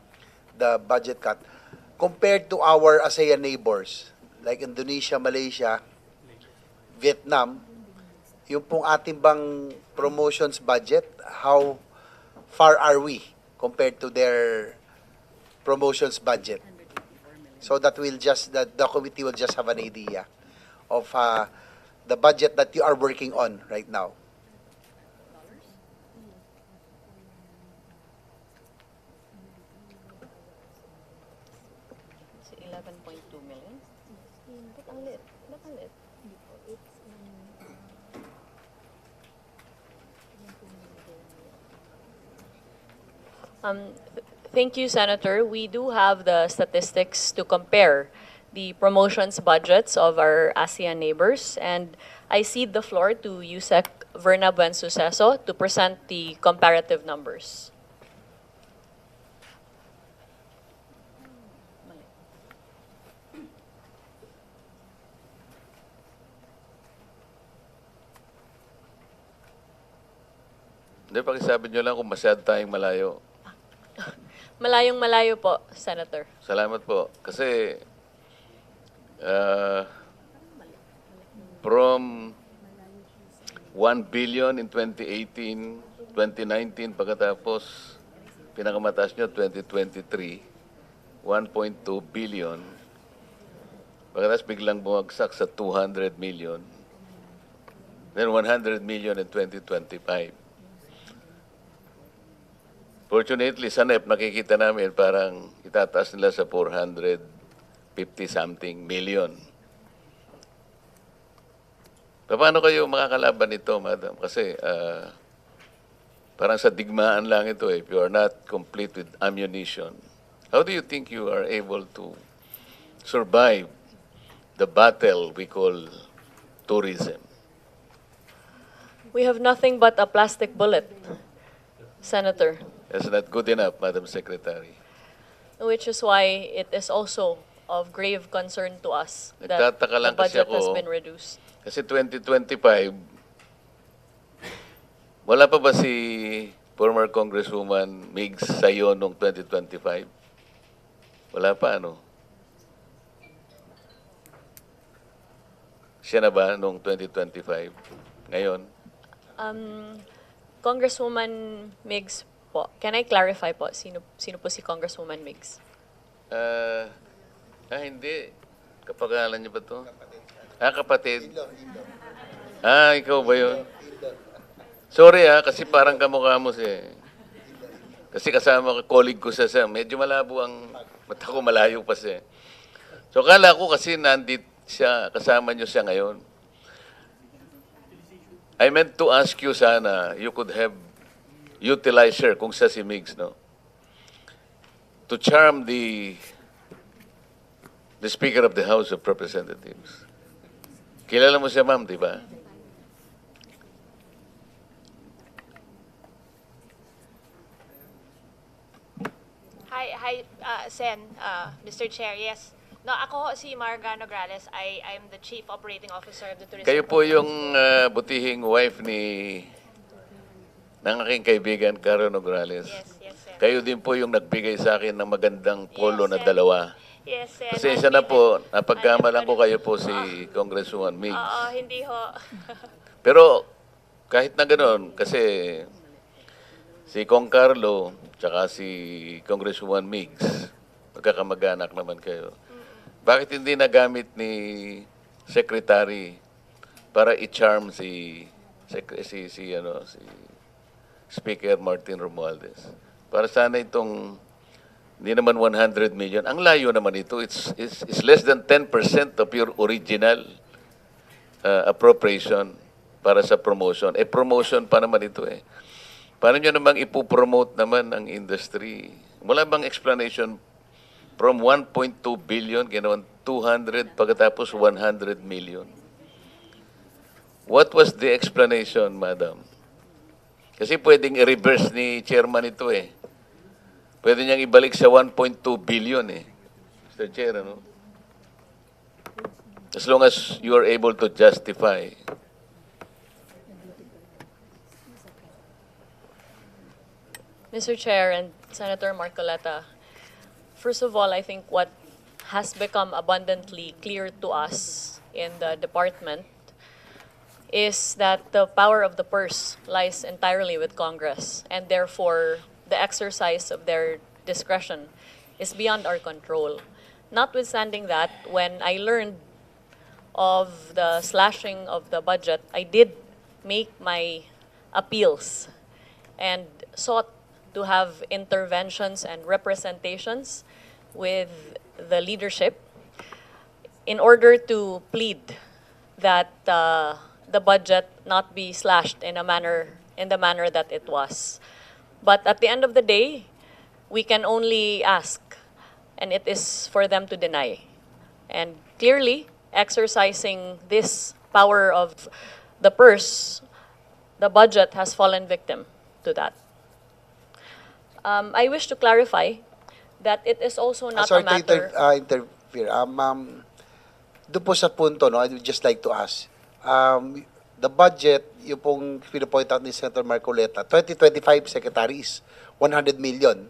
budget cut compared to our ASEAN neighbors like Indonesia, Malaysia, Vietnam. Yung pong ating bang promotions budget, how far are we compared to their promotions budget? So that the committee will just have an idea of the budget that you are working on right now. So 11.2 million. Ba't ang lit? Ba't ang lit? Thank you, Senator. We do have the statistics to compare the promotions budgets of our ASEAN neighbors, and I cede the floor to Yusek Verna Buensuceso to present the comparative numbers. Hindi, pakisabi nyo lang kung masyado tayong malayo. Malayong malayo po, Senator. Salamat po. Kasi from 1 billion in 2018, 2019, pagkatapos pinakamataas nyo 2023, 1.2 billion. Pagkatapos biglang bumagsak sa 200 million. Then 100 million in 2025. Fortunately, sa NEP, nakikita namin parang itataas nila sa 450-something million. Paano kayo makakalaban nito, madam? Kasi parang sa digmaan lang ito if you are not complete with ammunition. How do you think you are able to survive the battle we call tourism? We have nothing but a plastic bullet, Senator, That's not good enough, Madam Secretary. which is why it is also of grave concern to us that Nagtataka the lang kasi budget has ako, been reduced. kasi 2025, wala pa ba si former Congresswoman Migs sa'yo noong 2025? Wala pa, ano? Siya na ba noong 2025? Ngayon? Congresswoman Migs po, can I clarify po, sino po si Congresswoman Migs? Hindi. Kapagalan niyo ba to? Kapatid. Ilo. Ikaw ba yun? Sorry kasi parang kamukha mo siya. Kasi kasama ka, colleague ko siya. Medyo malabo ang mata ko, malayo pa siya. So kala ko kasi nandit siya, kasama niyo siya ngayon. I meant to ask you sana, you could have utilized her, kung siya si Migs, no? To charm the Speaker of the House of Representatives. Kilala mo siya, ma'am, di ba? Hi, Sen, Mr. Chair, yes. No, ako si Marga Nograles. I'm the Chief Operating Officer of the Tourism. Kayo po yung butihing wife ng aking kaibigan, Caro Nograles. Yes, Sen. Kayo din po yung nagbigay sa akin ng magandang polo Yes, na Sen. dalawa. Yes, Sen. Pasensya na po, napagkamalan ko kayo po si Congresswoman Migs. Oo, hindi ho. Pero kahit na ganoon, kasi si Kong Carlo tsaka si Congresswoman Migs, magkakamag-anak naman kayo. Bakit hindi nagamit ni Secretary para i-charm si Speaker Martin Romualdez? Para sana itong hindi naman 100 million. Ang layo naman ito. It's less than 10% of your original appropriation para sa promotion. Promotion pa naman ito eh. Paano nyo namang ipopromote naman ang industry? Wala bang explanation from 1.2 billion, ginawan 200, pagkatapos 100 million? What was the explanation, madam? Kasi pwedeng i-reverse ni chairman ito eh. Pwede niyang ibalik sa 1.2 billion eh. Mr. Chair, ano? As long as you are able to justify. Mr. Chair and Senator Marcoleta, first of all, I think what has become abundantly clear to us in the department is that the power of the purse lies entirely with Congress, and therefore the exercise of their discretion is beyond our control. Notwithstanding that, when I learned of the slashing of the budget, I did make my appeals and sought to have interventions and representations with the leadership in order to plead that the budget not be slashed in the manner that it was. But at the end of the day, we can only ask, and it is for them to deny. And clearly, exercising this power of the purse, the budget has fallen victim to that. I wish to clarify that it is also not Sorry a matter... to interfere. Doon po sa punto, no, I would just like to ask. The budget, yung pong pinapoint out ni Senator Marcoleta, 2025 secretaries, 100 million.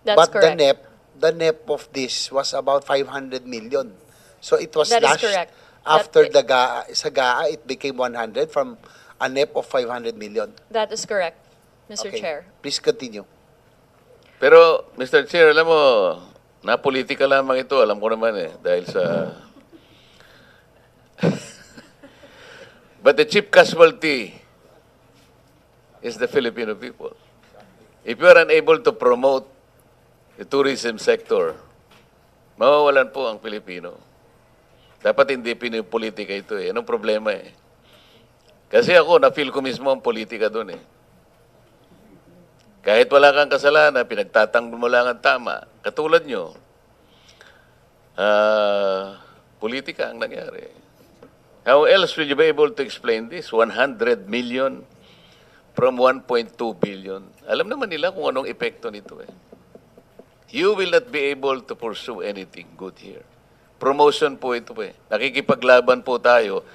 That's But correct. the NEP of this was about 500 million. So it was That is slashed correct. after That- the GAA, sa GAA, it became 100 from a NEP of 500 million. That is correct, Mr. Okay. Chair. Please continue. Pero, Mr. Chair, alam mo, na-politika lamang ito, alam ko naman dahil sa... But the chief casualty is the Filipino people. If you are unable to promote the tourism sector, mawawalan po ang Pilipino. Dapat hindi pinipolitika ito Anong problema Kasi ako, na-feel ko mismo ang politika doon Kahit wala kang kasalanan, pinagtatanggol mo lang ang tama. Katulad nyo, politika ang nangyari. How else will you be able to explain this? 100 million from 1.2 billion. Alam naman nila kung anong epekto nito You will not be able to pursue anything good here. Promotion po ito Nakikipaglaban po tayo.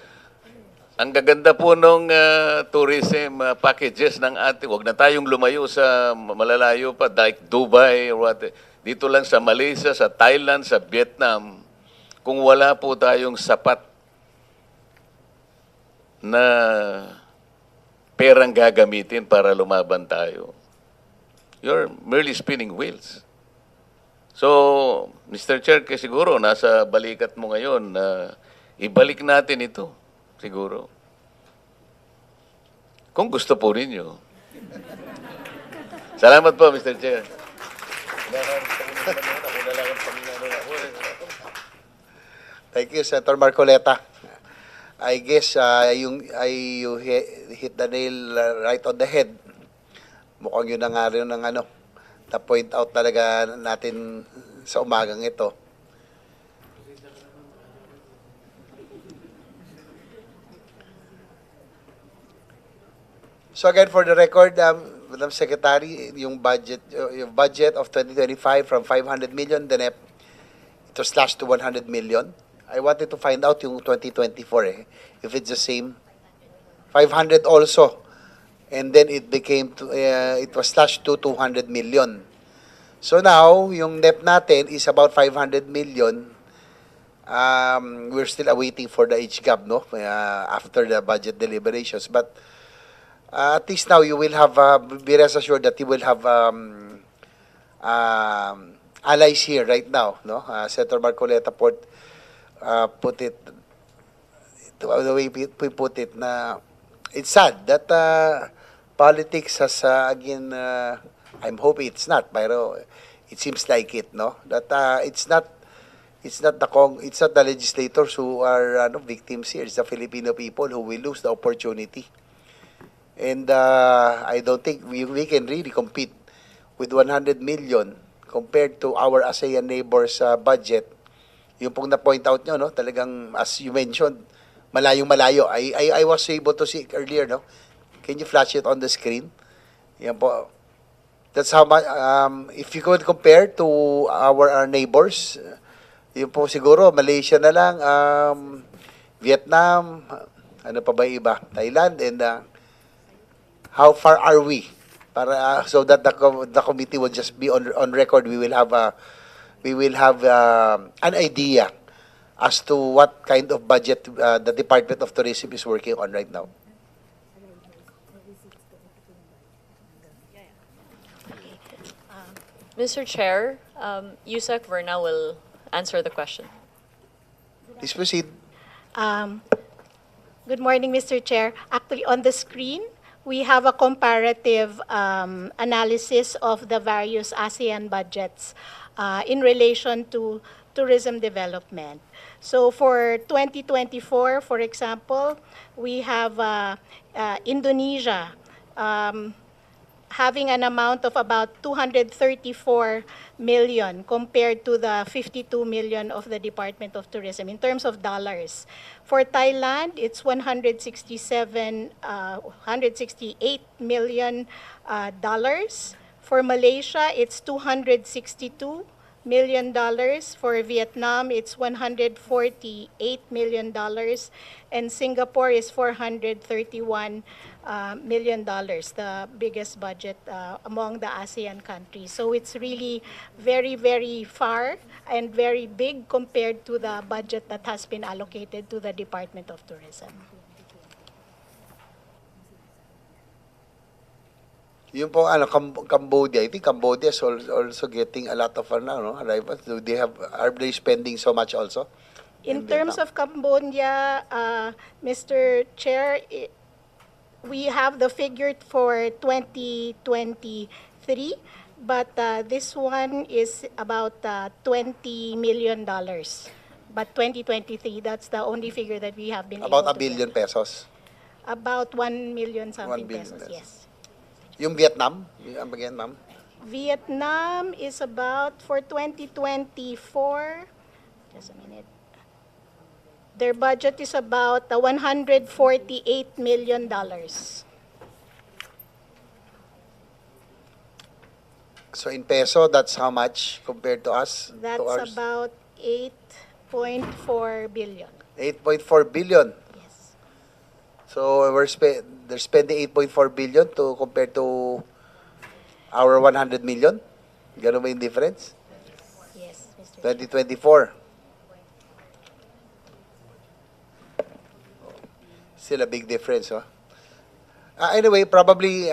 Ang gaganda po nung tourism packages ng ating, wag na tayong lumayo sa malalayo pa, like Dubai or what. Dito lang sa Malaysia, sa Thailand, sa Vietnam, kung wala po tayong sapat na perang gagamitin para lumaban tayo, you're merely spinning wheels. So, Mr. Chair, kasi siguro nasa balikat mo ngayon na ibalik natin ito. Siguro. Kung gusto po ninyo. Salamat po, Mr. Chair. Thank you, Senator Marcoleta. I guess you hit the nail right on the head. Mukhang yun na nga rin ng na-point out talaga natin sa umagang ito. So again, for the record, Madam Secretary, yung budget of 2025 from 500 million, the NEP, it was slashed to 100 million. I wanted to find out yung 2024 if it's the same. 500 also. And then it it was slashed to 200 million. So now, yung NEP natin is about 500 million. We're still awaiting for the HGAB, after the budget deliberations. But at least now you will have, be rest assured that you will have allies here right now. Senator Marcoleta put it, the way we put it, na it's sad that politics has, again, I'm hoping it's not, pero it seems like it, that it's not the legislators who are victims here. It's the Filipino people who will lose the opportunity. And I don't think we can really compete with 100 million compared to our ASEAN neighbors' budget. Yung pong na-point out nyo, talagang, as you mentioned, malayong-malayo. I was able to see earlier, Can you flash it on the screen? Yan po. That's how much, if you could compare to our neighbors, yun po siguro, Malaysia na lang, Vietnam, ano pa ba iba? Thailand, and how far are we? Para so that the committee will just be on record. We will have an idea as to what kind of budget the Department of Tourism is working on right now. Mr. Chair, Yusek Verna will answer the question. Please proceed. Good morning, Mr. Chair. Actually, on the screen, we have a comparative analysis of the various ASEAN budgets in relation to tourism development. So for 2024, for example, we have Indonesia having an amount of about 234 million compared to the 52 million of the Department of Tourism in terms of dollars. For Thailand, it's 168 million dollars. For Malaysia, it's 262 million dollars. For Vietnam, it's 148 million dollars, and Singapore is 431 million dollars, the biggest budget among the ASEAN countries. So it's really very, very far and very big compared to the budget that has been allocated to the Department of Tourism. Yung po Cambodia, I think Cambodia is also getting a lot of arrivals. Do they are they spending so much also? In terms Vietnam? of Cambodia, Mr. Chair, we have the figure for 2023, but this one is about $20 million. But 2023, that's the only figure that we have been About able a to billion get. pesos. About 1 million something 1 billion pesos, pesos. yes. Yung Vietnam, again, ma'am. Vietnam is about, for 2024, just a minute. Their budget is about $148 million. So in peso, that's how much compared to us? That's to ours? about 8.4 billion. 8.4 billion. Yes. So they're spending 8.4 billion to compare to our 100 million. Ganun ba yung difference? Yes, Mr. Chair. 2024. Still a big difference, huh? Anyway, probably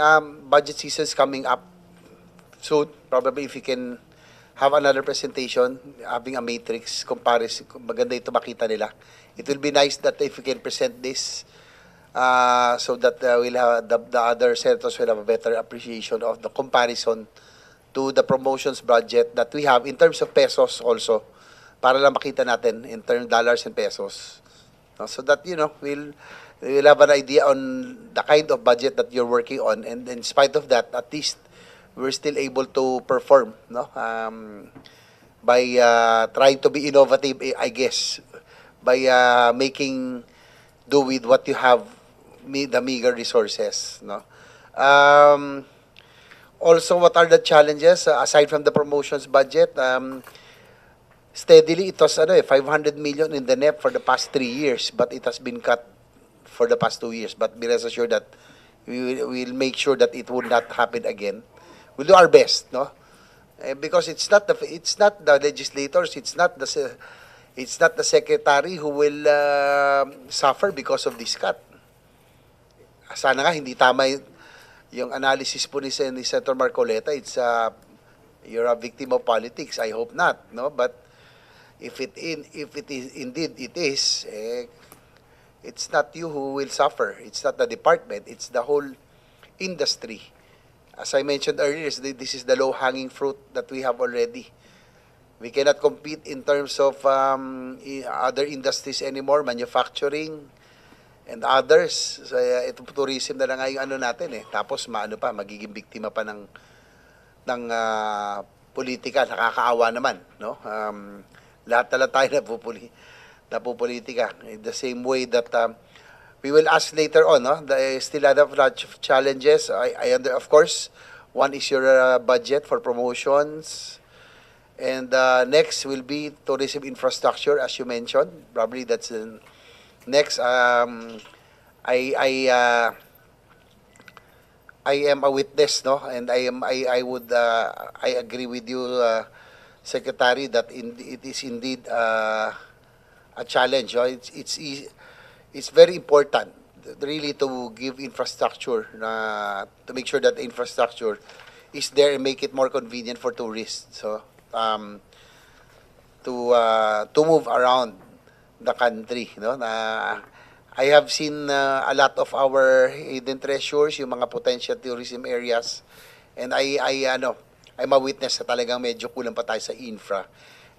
budget season is coming up soon. Probably if you can have another presentation, having a matrix comparison, maganda ito makita nila. It will be nice that if you can present this so that we'll have the other senators will have a better appreciation of the comparison to the promotions budget that we have in terms of pesos also, para lang makita natin in terms of dollars and pesos. So that, we'll have an idea on the kind of budget that you're working on, and in spite of that, at least we're still able to perform, by trying to be innovative, I guess, by making do with what you have, the meager resources, Also, what are the challenges aside from the promotions budget? Steadily, it was 500 million in the NEP for the past 3 years, but it has been cut for the past 2 years. But be rest assured that we'll make sure that it will not happen again. We'll do our best, because it's not the legislators, it's not the secretary who will suffer because of this cut. Sana nga hindi tama yung analysis po ni Senator Marcoleta. It's you're a victim of politics. I hope not, But if it is indeed it is, it's not you who will suffer. It's not the department. It's the whole industry. As I mentioned earlier, this is the low-hanging fruit that we have already. We cannot compete in terms of other industries anymore, manufacturing and others. So, ito tourism na lang nga yung natin eh. Tapos magiging biktima pa ng politika, nakakaawa naman, lahat na lang tayo napupolitika. In the same way that we will ask later on, there still other challenges. Of course, one is your budget for promotions. And next will be tourism infrastructure, as you mentioned. Probably that's next. I am a witness, and I agree with you, Secretary, that it is indeed a challenge. It's very important, really, to give infrastructure, to make sure that the infrastructure is there and make it more convenient for tourists. So to move around the country, I have seen a lot of our hidden treasures, yung mga potential tourism areas, and I'm a witness na talagang medyo kulang pa tayo sa infra.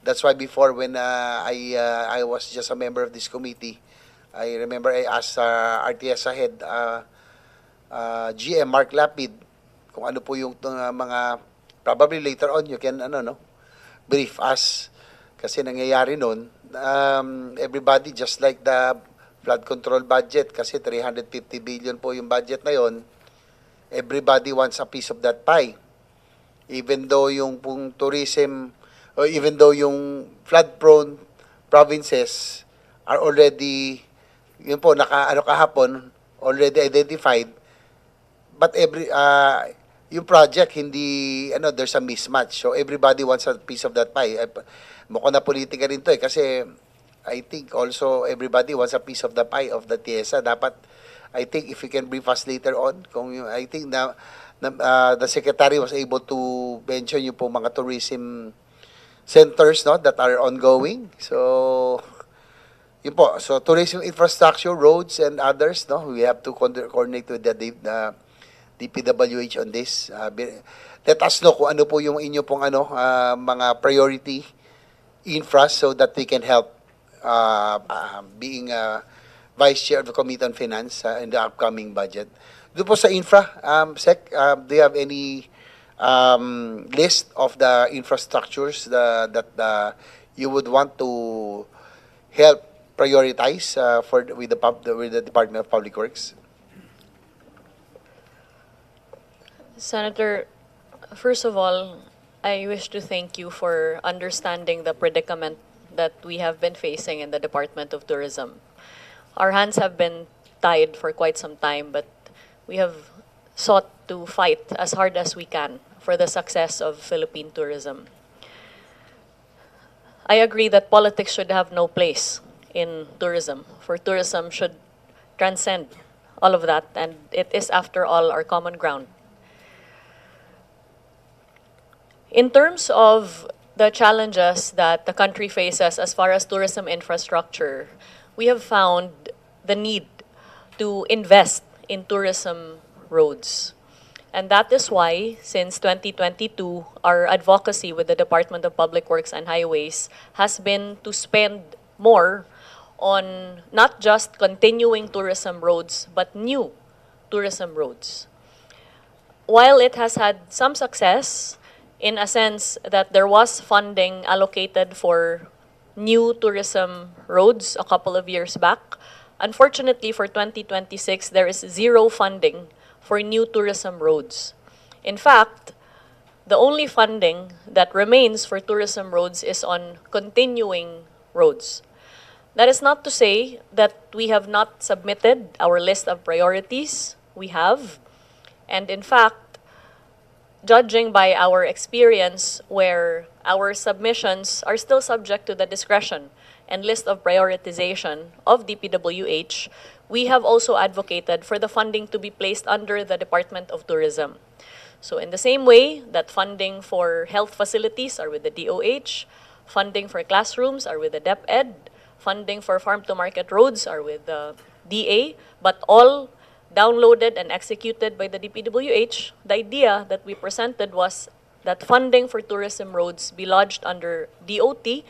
That's why before, when I was just a member of this committee, I remember I asked RTS head, GM Mark Lapid, kung ano po yung mga, probably later on you can brief us, kasi nangyayari nun, everybody, just like the flood control budget, kasi 350 billion po yung budget na yon, everybody wants a piece of that pie. Even though yung pong tourism, or even though yung flood-prone provinces are already, yun po, kahapon, already identified, but yung project, hindi, there's a mismatch. So everybody wants a piece of that pie. Mukhang na politika rin to kasi I think also everybody wants a piece of the pie of the TIESA. Dapat, I think if you can brief us later on, I think the Secretary was able to mention yung po mga tourism centers, no, that are ongoing. So, yun po. So, tourism infrastructure, roads, and others, no, we have to coordinate with the DPWH on this. Let us know kung ano po yung inyo pong mga priority infra so that we can help being Vice Chair of the Committee on Finance in the upcoming budget. Doon po sa infra, Sec, do you have any list of the infrastructures that you would want to help prioritize with the Department of Public Works? Senator, first of all, I wish to thank you for understanding the predicament that we have been facing in the Department of Tourism. Our hands have been tied for quite some time, but we have sought to fight as hard as we can for the success of Philippine tourism. I agree that politics should have no place in tourism, for tourism should transcend all of that, and it is, after all, our common ground. In terms of the challenges that the country faces as far as tourism infrastructure, we have found the need to invest in tourism roads. And that is why, since 2022, our advocacy with the Department of Public Works and Highways has been to spend more on not just continuing tourism roads, but new tourism roads. While it has had some success, in a sense that there was funding allocated for new tourism roads a couple of years back, unfortunately for 2026, there is zero funding for new tourism roads. In fact, the only funding that remains for tourism roads is on continuing roads. That is not to say that we have not submitted our list of priorities. We have. And in fact, judging by our experience where our submissions are still subject to the discretion and list of prioritization of DPWH, we have also advocated for the funding to be placed under the Department of Tourism. So in the same way that funding for health facilities are with the DOH, funding for classrooms are with the DepEd, funding for farm-to-market roads are with the DA, but all downloaded and executed by the DPWH, the idea that we presented was that funding for tourism roads be lodged under DOT,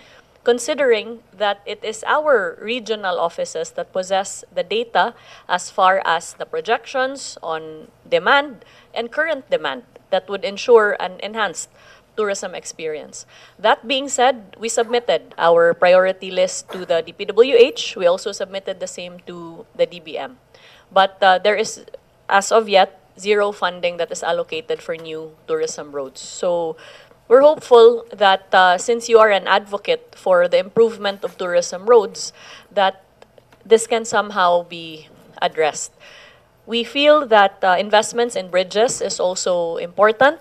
considering that it is our regional offices that possess the data as far as the projections on demand and current demand that would ensure an enhanced tourism experience. That being said, we submitted our priority list to the DPWH. We also submitted the same to the DBM. But there is, as of yet, zero funding that is allocated for new tourism roads. So we're hopeful that since you are an advocate for the improvement of tourism roads, that this can somehow be addressed. We feel that investments in bridges is also important.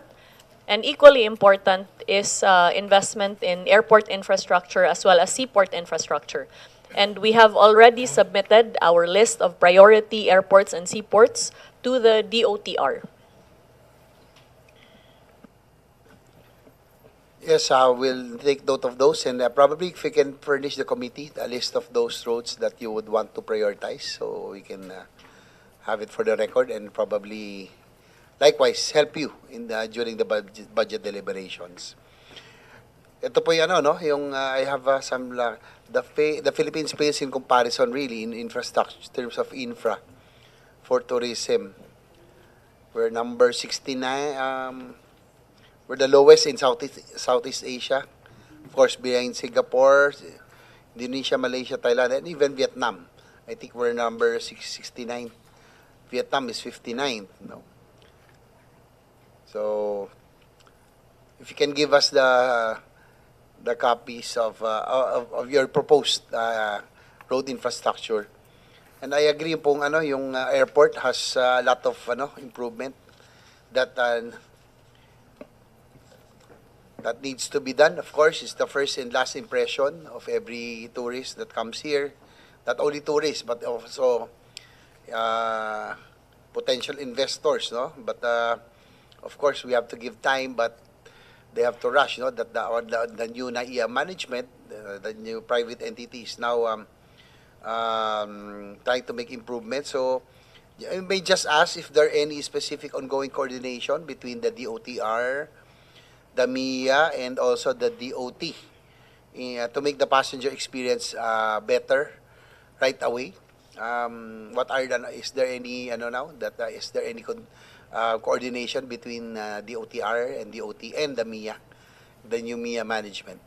And equally important is investment in airport infrastructure as well as seaport infrastructure. And we have already submitted our list of priority airports and seaports to the DOTR. Yes, we'll take note of those, and probably if we can furnish the committee a list of those roads that you would want to prioritize, so we can have it for the record and probably likewise help you in during the budget deliberations. Ito po yung yung I have some the Philippines pays in comparison really in infrastructure in terms of infra for tourism. We're number 69. We're the lowest in Southeast Asia. Of course, behind Singapore, Indonesia, Malaysia, Thailand, and even Vietnam. I think we're number 69. Vietnam is 59. No. So, if you can give us the copies of your proposed road infrastructure, and I agree pong yung airport has a lot of improvement that that needs to be done. Of course, it's the first and last impression of every tourist that comes here. Not only tourists, but also potential investors, no? But of course, we have to give time, but they have to rush, that the new NAIA management, the new private entities now trying to make improvements. So I may just ask if there are any specific ongoing coordination between the DOTR, the MIA, and also the DOT to make the passenger experience better right away. What are is there any now that is there any coordination between DOTR and DOT and the MIA, the new MIA management?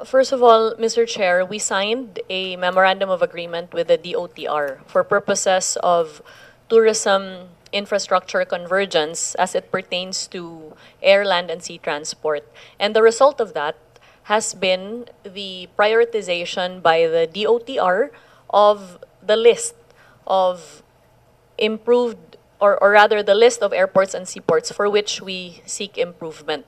First of all, Mr. Chair, we signed a memorandum of agreement with the DOTR for purposes of tourism infrastructure convergence as it pertains to air, land, and sea transport. And the result of that has been the prioritization by the DOTR of the list of improved, or rather the list of airports and seaports for which we seek improvement.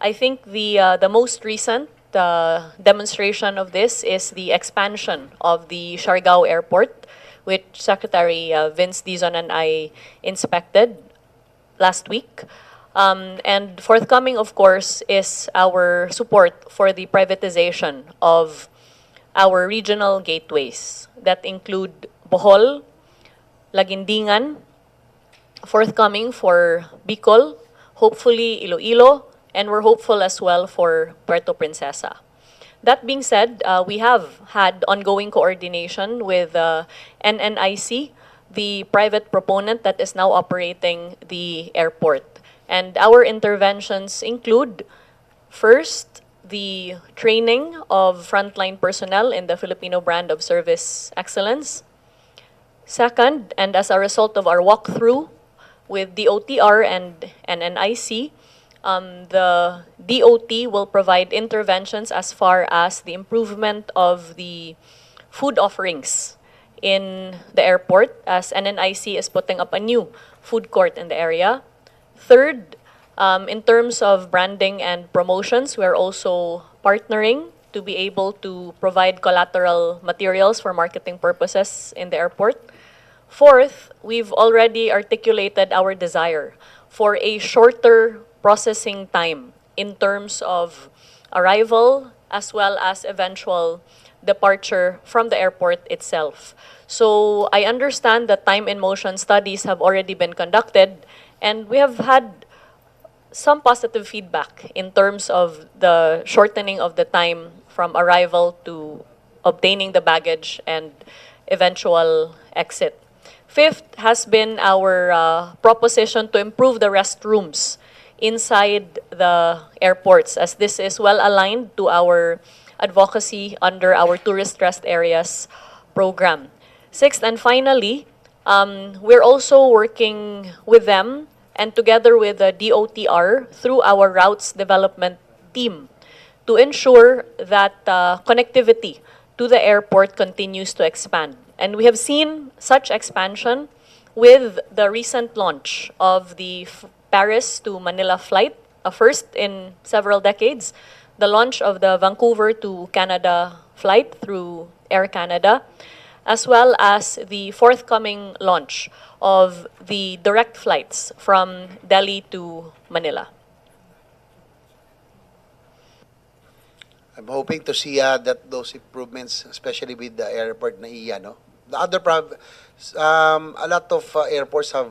I think the most recent demonstration of this is the expansion of the Siargao Airport, which Secretary Vince Dizon and I inspected last week. And forthcoming, of course, is our support for the privatization of our regional gateways that include Bohol, Laguindingan, forthcoming for Bicol, hopefully Iloilo, and we're hopeful as well for Puerto Princesa. That being said, we have had ongoing coordination with NNIC, the private proponent that is now operating the airport. And our interventions include, first, the training of frontline personnel in the Filipino brand of service excellence. Second, and as a result of our walkthrough with DOTR and NNIC, the DOT will provide interventions as far as the improvement of the food offerings in the airport, as NNIC is putting up a new food court in the area. Third, in terms of branding and promotions, we're also partnering to be able to provide collateral materials for marketing purposes in the airport. Fourth, we've already articulated our desire for a shorter processing time in terms of arrival as well as eventual departure from the airport itself. So I understand that time in motion studies have already been conducted, and we have had some positive feedback in terms of the shortening of the time from arrival to obtaining the baggage and eventual exit. Fifth has been our proposition to improve the restrooms inside the airports, as this is well aligned to our advocacy under our Tourist Rest Areas program. Sixth and finally, we're also working with them and together with the DOTR through our routes development team to ensure that connectivity to the airport continues to expand. And we have seen such expansion with the recent launch of the Paris to Manila flight, a first in several decades, the launch of the Vancouver to Canada flight through Air Canada, as well as the forthcoming launch of the direct flights from Delhi to Manila. I'm hoping to see that those improvements, especially with the airport NAIA, no? The other a lot of airports have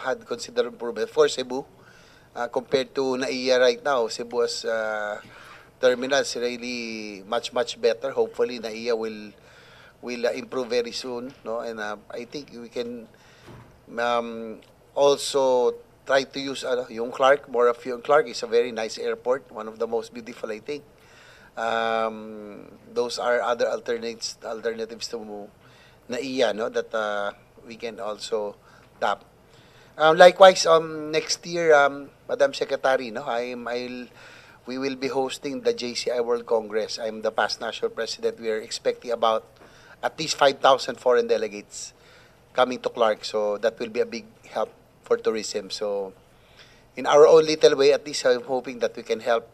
had considerable improvement. For Cebu, compared to NAIA right now, Cebu's terminal is really much better. Hopefully, NAIA will improve very soon, no? And I think we can also try to use yung Clark, more of yung Clark is a very nice airport, one of the most beautiful, I think. Those are other alternatives to NAIA, no, that we can also tap. Likewise, next year, Madam Secretary, no, we will be hosting the JCI World Congress. I'm the past national president. We are expecting about at least 5,000 foreign delegates coming to Clark. So that will be a big help for tourism. So in our own little way, at least I'm hoping that we can help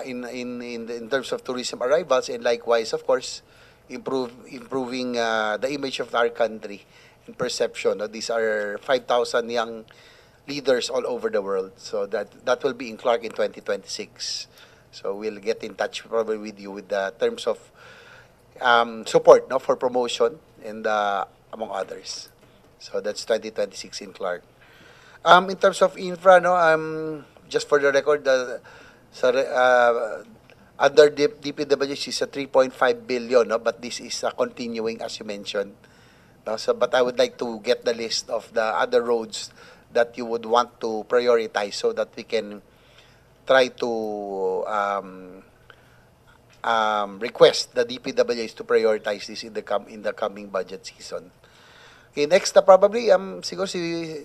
in terms of tourism arrivals, and likewise, of course, improving the image of our country in perception. No? These are 5,000 young leaders all over the world. So that will be in Clark in 2026. So we'll get in touch probably with you with the terms of support, no, for promotion and among others. So that's 2026 in Clark. In terms of infra, no, just for the record, under DPWH is a 3.5 billion, no, but this is continuing as you mentioned. No, so, but I would like to get the list of the other roads that you would want to prioritize so that we can try to request the DPWH to prioritize this in the coming budget season. Okay, next probably siguro si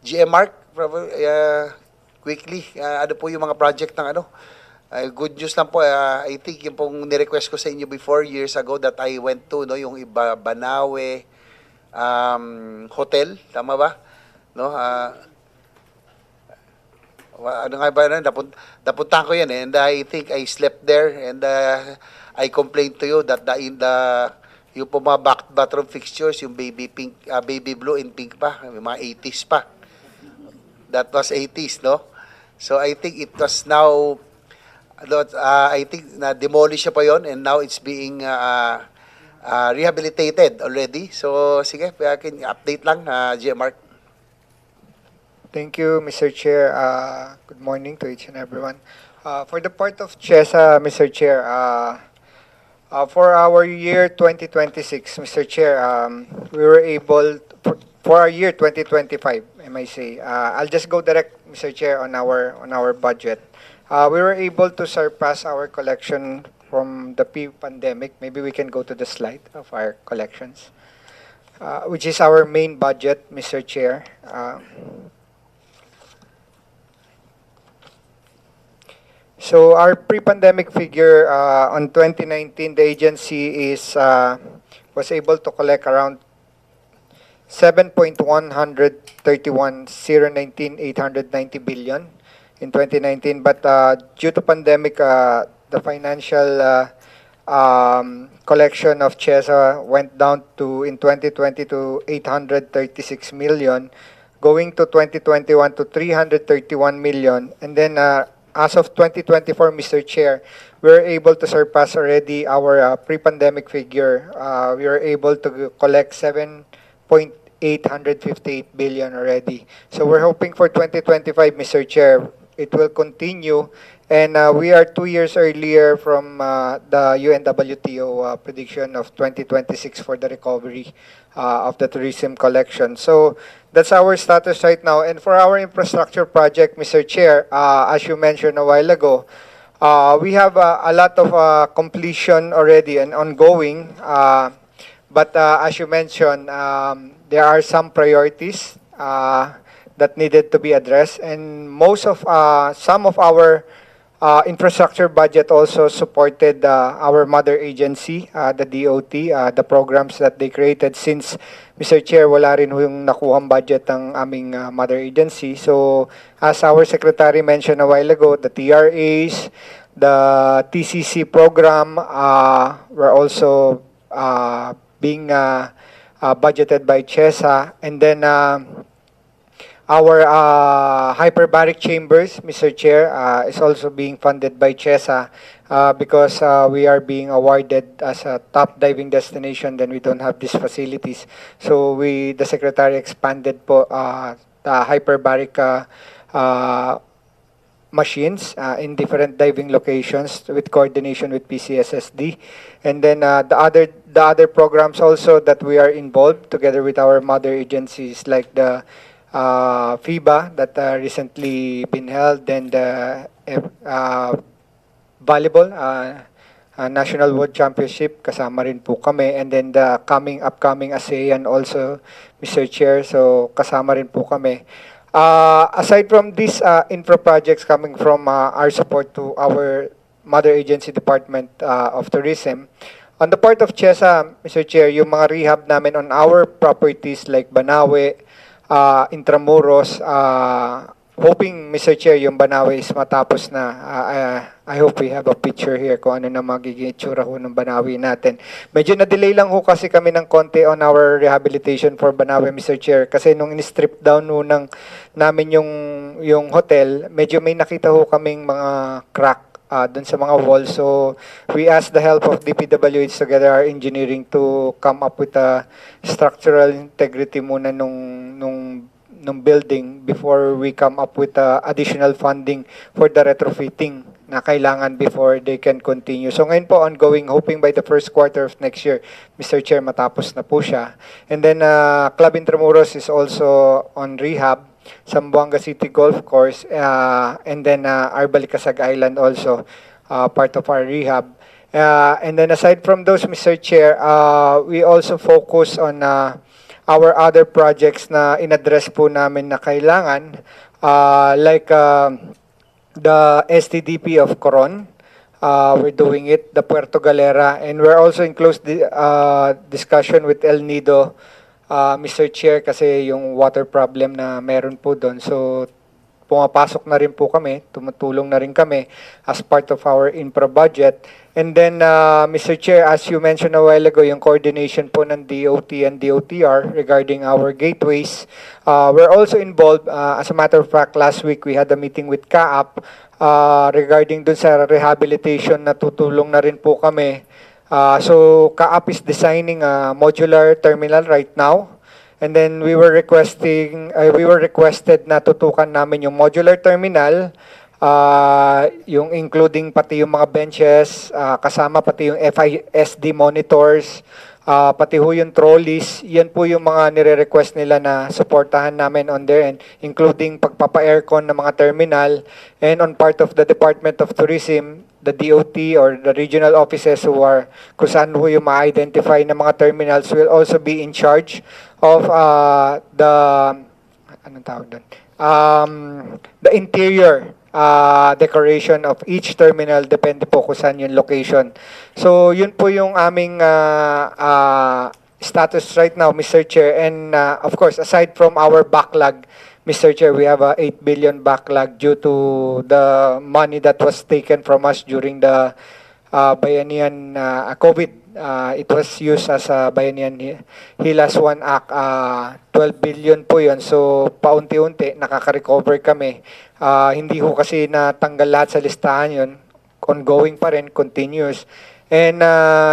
GM Mark, probably, quickly, ano po yung mga project ng ano? Good news lang po, I think yung pong nirequest ko sa inyo before, years ago, that I went to, no, yung Banawe Hotel, tama ba? No, ano nga ba, napuntahan ko yan and I think I slept there and I complained to you that yung po mga bathroom fixtures, yung baby pink, baby blue and pink pa, yung mga 80s pa. That was 80s, no? So I think it was now, I think na-demolish pa yon and now it's being rehabilitated already. So sige, can update lang, GM Mark. Thank you, Mr. Chair. Good morning to each and everyone. For the part of CHESA, Mr. Chair, for our year 2026, Mr. Chair, we were able, for our year 2025, I might say, I'll just go direct, Mr. Chair, on our budget. We were able to surpass our collection from the pandemic. Maybe we can go to the slide of our collections, which is our main budget, Mr. Chair. So our pre-pandemic figure on 2019, the agency was able to collect around 7.131,019,890 billion in 2019. But due to pandemic, the financial collection of CHESA went down to in 2020 to 836 million, going to 2021 to 331 million, and then as of 2024, Mr. Chair, we were able to surpass already our pre-pandemic figure. We were able to collect 7.858 billion already. So we're hoping for 2025, Mr. Chair, it will continue. And we are 2 years earlier from the UNWTO prediction of 2026 for the recovery of the tourism collection. So that's our status right now. And for our infrastructure project, Mr. Chair, as you mentioned a while ago, we have a lot of completion already and ongoing. But as you mentioned, there are some priorities that needed to be addressed. And some of our infrastructure budget also supported our mother agency, the DOT, the programs that they created since, Mr. Chair, wala rin yung nakuhang budget ng aming mother agency. So, as our secretary mentioned a while ago, the TRAs, the TCC program were also being budgeted by CHESA. And then our hyperbaric chambers, Mr. Chair, is also being funded by CHESA because we are being awarded as a top diving destination, then we don't have these facilities. So the Secretary expanded po the hyperbaric machines in different diving locations with coordination with PCSSD. And then the other programs also that we are involved together with our mother agencies like the FIBA that recently been held, and volleyball National World Championship, kasama rin po kami, and then the upcoming ASEAN also, Mr. Chair, so kasama rin po kami. Aside from these infra projects coming from our support to our mother agency Department of Tourism, on the part of CHESA, Mr. Chair, yung mga rehab namin on our properties like Banawe, Intramuros, hoping, Mr. Chair, yung Banawe is matapos na. I hope we have a picture here kung ano na magiging itsura ho ng Banawe natin. Medyo na-delay lang ho kasi kami ng konti on our rehabilitation for Banawe, Mr. Chair. Kasi nung in-strip down ho namin yung hotel, medyo may nakita ho kaming mga crack dun sa mga walls. So, we asked the help of DPWH together our engineering to come up with a structural integrity muna nung building before we come up with additional funding for the retrofitting na kailangan before they can continue. So ngayon po ongoing, hoping by the first quarter of next year, Mr. Chair, matapos na po siya. And then Club Intramuros is also on rehab, Zamboanga City Golf Course, and then our Balikasag Island also, part of our rehab. And then aside from those, Mr. Chair, we also focus on our other projects na in-address po namin na kailangan, like the STDP of Coron, we're doing it, the Puerto Galera, and we're also in close discussion with El Nido, Mr. Chair, kasi yung water problem na meron po doon. So, pumapasok na rin po kami, tumutulong na rin kami as part of our infra budget. And then, Mr. Chair, as you mentioned a while ago, yung coordination po ng DOT and DOTR regarding our gateways, we're also involved. As a matter of fact, last week we had a meeting with CAAP regarding dun sa rehabilitation na tutulong na rin po kami. So, CAAP is designing a modular terminal right now. And then we were requested na tutukan namin yung modular terminal, yung including pati yung mga benches, kasama pati yung FISD monitors, pati ho yung trolleys. Yan po yung mga nire-request nila na supportahan namin on their end, including pagpapa-aircon ng mga terminal. And on part of the Department of Tourism, the DOT or the regional offices who are kung saan ho yung ma-identify ng mga terminals will also be in charge of the anong tawag doon? The interior decoration of each terminal, depende po kung saan yung location. So yun po yung aming status right now, Mr. Chair. And of course, aside from our backlog, Mr. Chair, we have a 8 billion backlog due to the money that was taken from us during the Bayanihan COVID. It was used as a Bayanihan Hilas 1 Act. 12 billion po yun. So, paunti-unti, nakaka-recover kami. Hindi ho kasi natanggal lahat sa listahan yun. Ongoing pa rin, continuous. And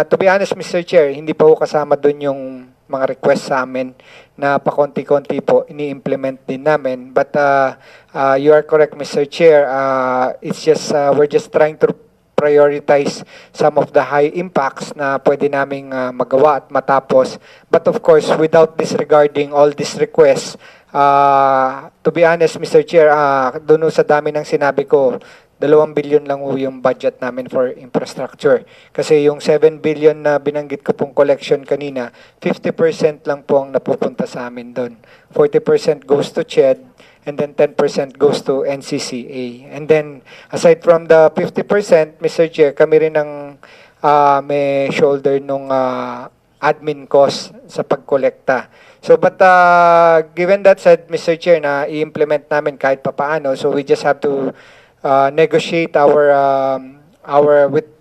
to be honest, Mr. Chair, hindi pa ho kasama dun yung mga request sa amin na pakonti-konti po ini-implement din namin. But you are correct, Mr. Chair. It's just we're just trying to prioritize some of the high impacts na pwede naming magawa at matapos. But of course, without disregarding all these requests, to be honest, Mr. Chair, doon sa dami ng sinabi ko, 2 billion lang yung budget namin for infrastructure. Kasi yung 7 billion na binanggit ko pong collection kanina, 50% lang po ang napupunta sa amin doon. 40% goes to CHED, and then 10% goes to NCCA. And then, aside from the 50%, Mr. Chair, kami rin ang may shoulder nung admin cost sa pagkolekta. So, but given that said, Mr. Chair, na i-implement namin kahit papaano, so we just have to negotiate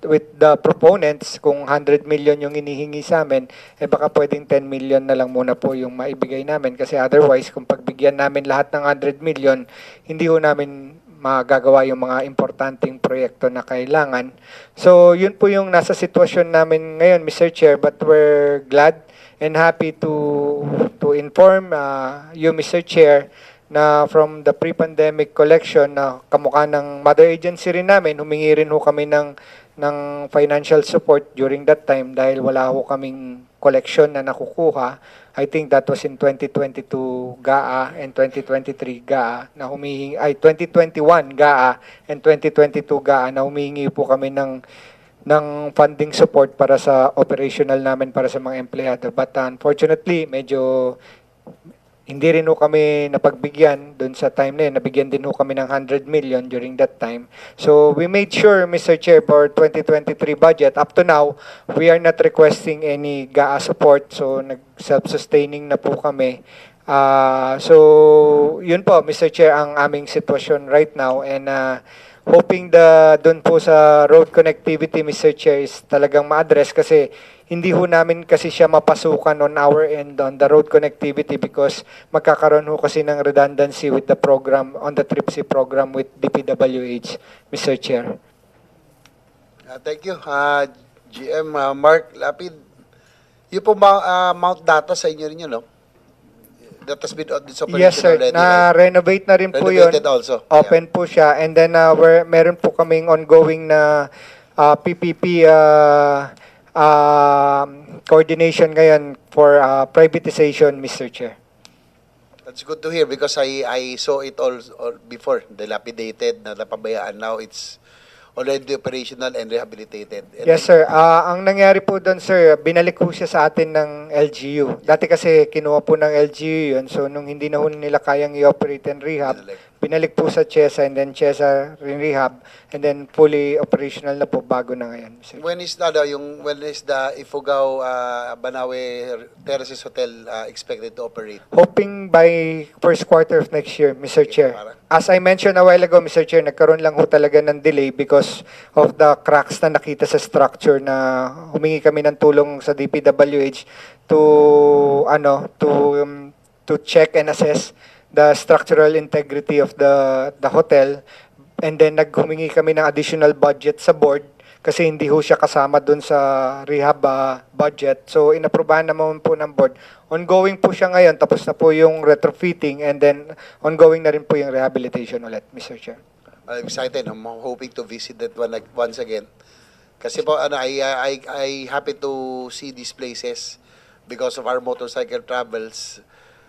with the proponents. Kung 100 million yung inihingi sa amin, baka pwedeng 10 million na lang muna po yung maibigay namin. Kasi otherwise, kung pagbigyan namin lahat ng 100 million, hindi ho namin magagawa yung mga importanteng proyekto na kailangan. So, yun po yung nasa sitwasyon namin ngayon, Mr. Chair, but we're glad and happy to inform you, Mr. Chair, na from the pre-pandemic collection na kamukha ng mother agency rin namin, humingi rin ho kami ng financial support during that time dahil wala ho kaming collection na nakukuha. I think that was in 2022 GAA and 2023 GAA na 2021 GAA and 2022 GAA na humingi po kami ng funding support para sa operational namin para sa mga empleyado. But unfortunately, medyo hindi rin ho kami napagbigyan doon sa time na yun. Nabigyan din ho kami ng 100 million during that time. So we made sure, Mr. Chair, for 2023 budget, up to now, we are not requesting any GAA support. So nag-self-sustaining na po kami. So, yun po, Mr. Chair, ang aming sitwasyon right now. And hoping doon po sa road connectivity, Mr. Chair, is talagang ma-address kasi hindi ho namin kasi siya mapasukan on our end on the road connectivity because magkakaroon ho kasi ng redundancy with the program, on the TRIPSI program with DPWH, Mr. Chair. Thank you. GM Mark Lapid, yung po mount data sa inyo rin yun, no? That has been on this operation Yes, sir. already, right? Na-renovate na rin po yun. Renovated also. Open po siya. And then, meron po kaming ongoing na PPP coordination ngayon for privatization, Mr. Chair. That's good to hear because I saw it all before, dilapidated, na napabayaan. Now it's already operational and rehabilitated. And Yes, sir. Ang nangyari po doon, sir, binalik po siya sa atin ng LGU. Dati kasi kinuha po ng LGU yun. So, nung hindi na ho nila kayang i-operate and rehab, binalik po sa CHESA and then CHESA rehab and then fully operational na po bago na ngayon, sir. when is the Ifugao Banawe Terraces Hotel expected to operate? Hoping by first quarter of next year, Mr. Chair. As I mentioned a while ago, Mr. Chair, nagkaroon lang ho talaga ng delay because of the cracks na nakita sa structure na humingi kami ng tulong sa DPWH to check and assess the structural integrity of the hotel, and then naghumingi kami ng additional budget sa board kasi hindi ho siya kasama dun sa rehab budget. So inaprubahan naman po ng board. Ongoing po siya ngayon, tapos na po yung retrofitting and then ongoing na rin po yung rehabilitation ulit, Mr. Chair. I'm excited. I'm hoping to visit that one once again. Kasi po I happy to see these places because of our motorcycle travels.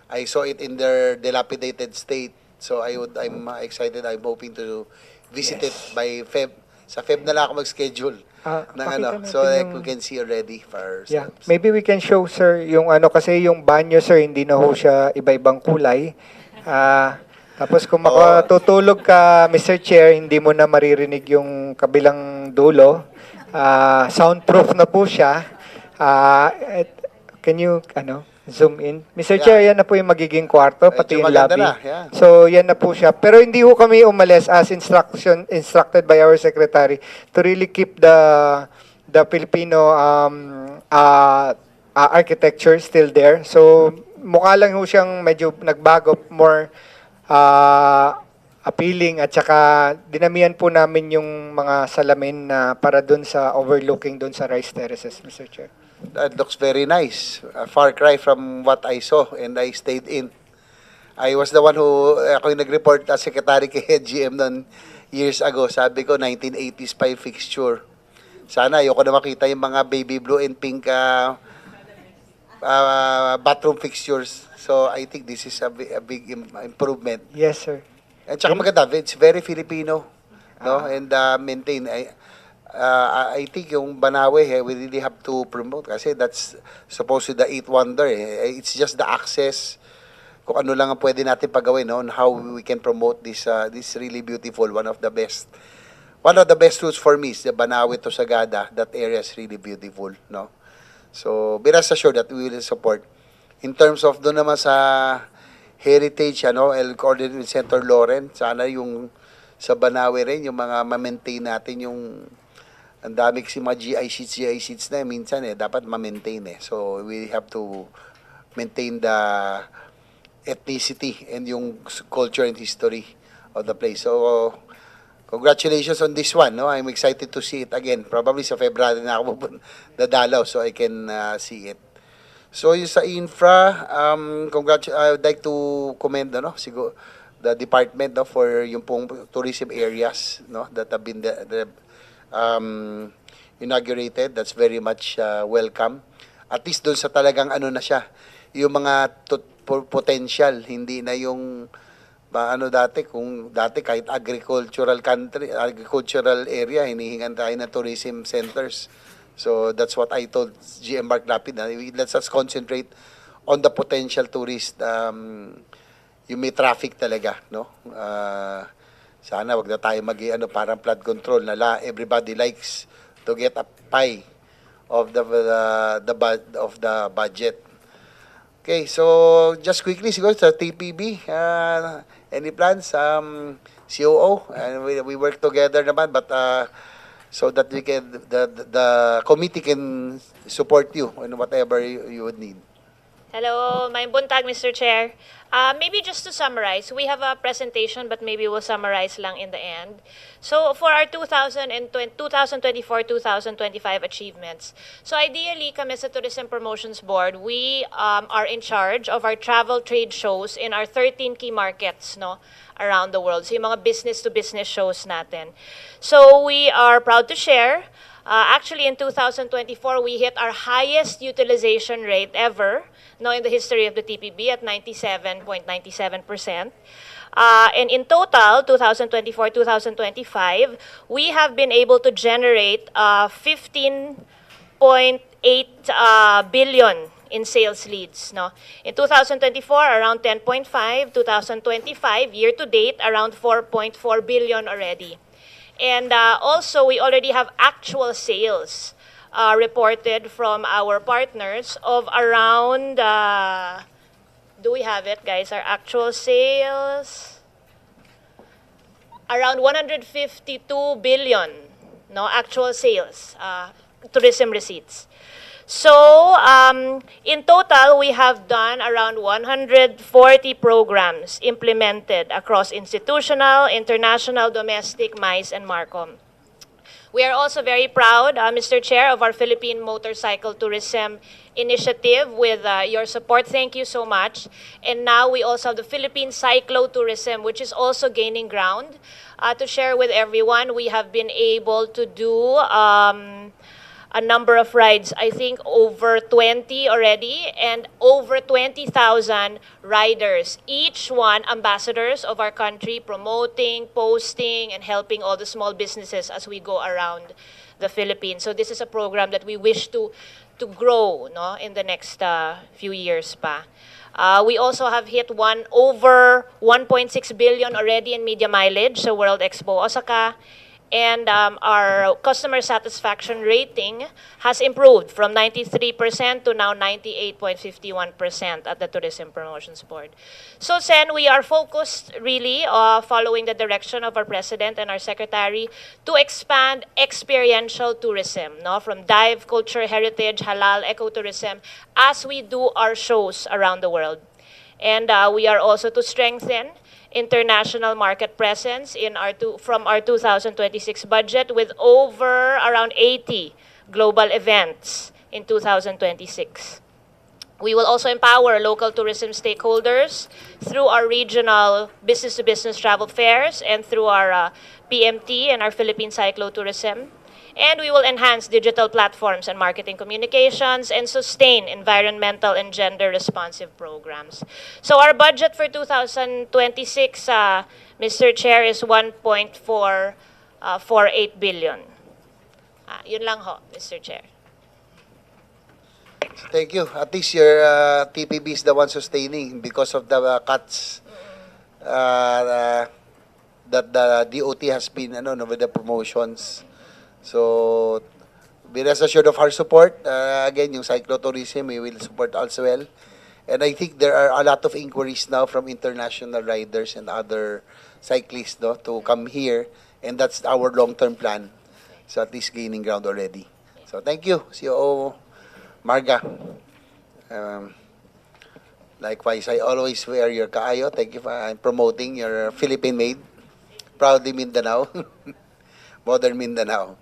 I saw it in their dilapidated state. So I'm excited. I'm hoping to visit it by Feb. Sa Feb na lang ako mag-schedule ng so like we can see already for ourselves. Yeah, maybe we can show, sir, yung kasi yung banyo, sir, hindi na ho siya iba-ibang kulay. Tapos kung makatutulog ka, Mr. Chair, hindi mo na maririnig yung kabilang dulo. Soundproof na po siya. Can you zoom in? Mr. Chair, yan na po yung magiging kwarto, pati yung maganda lobby. na, yeah. So, yan na po siya. Pero hindi ho kami umalis as instructed by our secretary to really keep the Filipino architecture still there. So, mukha lang ho siyang medyo nagbago, more appealing, at saka dinamihan po namin yung mga salamin na para dun sa overlooking dun sa rice terraces, Mr. Chair. That looks very nice. A far cry from what I saw and I stayed in. I was the one who, ako yung nag-report as secretary kay GM noon years ago. Sabi ko, 1980s pa yung fixture. Sana ayoko na makita yung mga baby blue and pink bathroom fixtures. So I think this is a big improvement. Yes, sir. At saka maganda, it's very Filipino, no? And maintain. I think yung Banawe, we really have to promote kasi that's supposed to be the eighth wonder. It's just the access, kung ano lang ang pwede natin pagawin, no? On how we can promote this really beautiful, one of the best routes for me is the Banawe to Sagada. That area is really beautiful, no? So be rest assured that we will support. In terms of doon naman sa heritage, El coordinated with Senator Loren, sana yung sa Banawe rin, yung mga ma-maintain natin yung ang dami kasi mga GI sheets na minsan dapat ma-maintain So we have to maintain the ethnicity and yung culture and history of the place. So congratulations on this one, no? I'm excited to see it again. Probably sa February na ako dadalaw so I can see it. So yung sa infra, I would like to commend siguro the department for yung pong tourism areas, no, that have been inaugurated. That's very much welcome. At least doon sa talagang na siya, yung mga potential, hindi na yung dati kahit agricultural area, hinihingan tayo na tourism centers. So that's what I told GM Mark Lapid. Let's us concentrate on the potential tourist, yung may traffic talaga, no? Sana wag na tayo parang flood control na everybody likes to get a pie of the budget. Okay, so just quickly siguro sa TPB, any plans? COO, and we work together naman, but so that we can, the committee can support you in whatever you would need. Hello, may buntag, Mr. Chair. Maybe just to summarize, we have a presentation, but maybe we'll summarize lang in the end. So for our 2024-2025 achievements, so ideally, kami sa Tourism Promotions Board, we are in charge of our travel trade shows in our 13 key markets, no, around the world. So yung mga business-to-business shows natin. So we are proud to share. Actually, in 2024, we hit our highest utilization rate ever, no, in the history of the TPB at 97.97%. And in total, 2024-2025, we have been able to generate 15.8 billion in sales leads. No? In 2024, around 10.5. 2025, year to date, around 4.4 billion already. And also, we already have actual sales reported from our partners of around, do we have it, guys? Our actual sales, around 152 billion, no, actual sales, tourism receipts. So, in total, we have done around 140 programs implemented across institutional, international, domestic, MICE, and MARCOM. We are also very proud, Mr. Chair, of our Philippine Motorcycle Tourism Initiative with your support. Thank you so much. And now we also have the Philippine Cyclo-Tourism, which is also gaining ground. To share with everyone, we have been able to do a number of rides, I think over 20 already, and over 20,000 riders, each one ambassadors of our country, promoting, posting, and helping all the small businesses as we go around the Philippines. So this is a program that we wish to grow, no, in the next few years pa. We also have hit over 1.6 billion already in media mileage sa World Expo Osaka. And our customer satisfaction rating has improved from 93% to now 98.51% at the Tourism Promotions Board. So, Sen, we are focused really following the direction of our President and our Secretary to expand experiential tourism, no, from dive, culture, heritage, halal, ecotourism, as we do our shows around the world. And we are also to strengthen international market presence in from our 2026 budget with over around 80 global events in 2026. We will also empower local tourism stakeholders through our regional business-to-business travel fairs and through our PMT and our Philippine Cyclo-Tourism. And we will enhance digital platforms and marketing communications and sustain environmental and gender-responsive programs. So our budget for 2026, Mr. Chair, is 1.448 billion. Yun lang ho, Mr. Chair. Thank you. At least your TPB is the one sustaining because of the cuts that the DOT has been with the promotions. So, be rest assured of our support. Again, yung cyclotourism, we will support as well. And I think there are a lot of inquiries now from international riders and other cyclists, no, to come here. And that's our long-term plan. So, at least gaining ground already. So, thank you, COO Marga. Likewise, I always wear your kaayo. Thank you for promoting your Philippine-made. Proudly Mindanao. Modern Mindanao.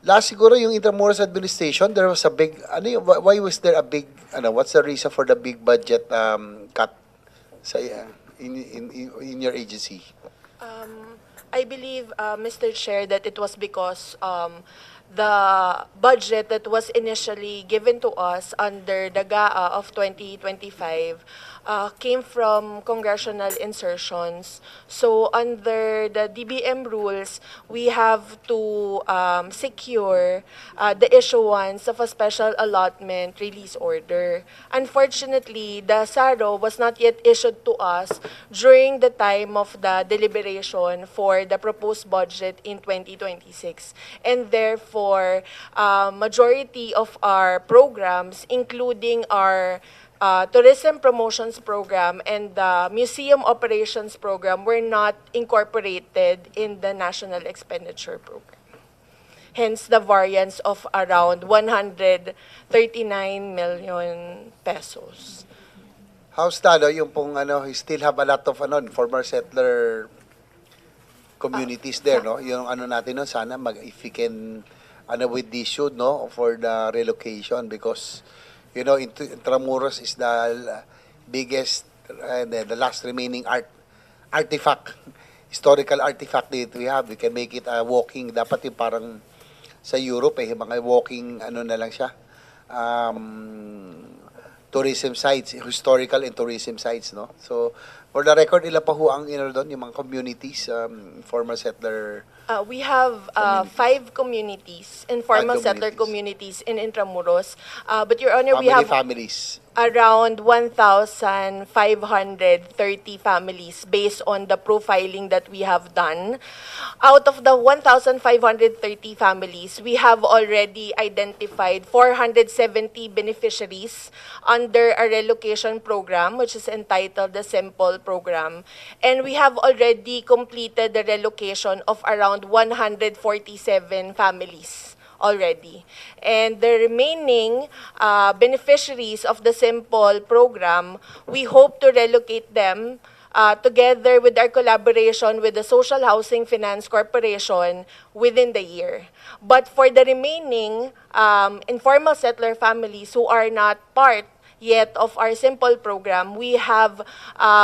Last siguro yung Intramuros administration, there was a big, why was there a big, what's the reason for the big budget cut sa, in your agency? I believe, Mr. Chair, that it was because the budget that was initially given to us under the GAA of 2025 came from congressional insertions. So under the DBM rules, we have to secure the issuance of a special allotment release order. Unfortunately, the SARO was not yet issued to us during the time of the deliberation for the proposed budget in 2026. And therefore, majority of our programs, including our tourism promotions program and the museum operations program, were not incorporated in the national expenditure program. Hence the variance of around 139 million pesos. How's that, yung pong you still have a lot of former settler communities there, no? Yung natin no, sana if we can with the issue, no, for the relocation, because Intramuros is the biggest the last remaining artifact, historical artifact that we have. We can make it a walking, dapat yung parang sa Europe mga walking na lang siya. Tourism sites, historical and tourism sites, no? So, for the record, ilan pa ho ang doon, yung mga communities, former settler? We have 5 communities, informal settler communities in Intramuros. But Your Honor, we have families? around 1,530 families based on the profiling that we have done. Out of the 1,530 families, we have already identified 470 beneficiaries under a relocation program, which is entitled the Simple Program. And we have already completed the relocation of around 147 families already. And the remaining beneficiaries of the Simple Program, we hope to relocate them together with our collaboration with the Social Housing Finance Corporation within the year. But for the remaining informal settler families who are not part yet of our Simple Program, we have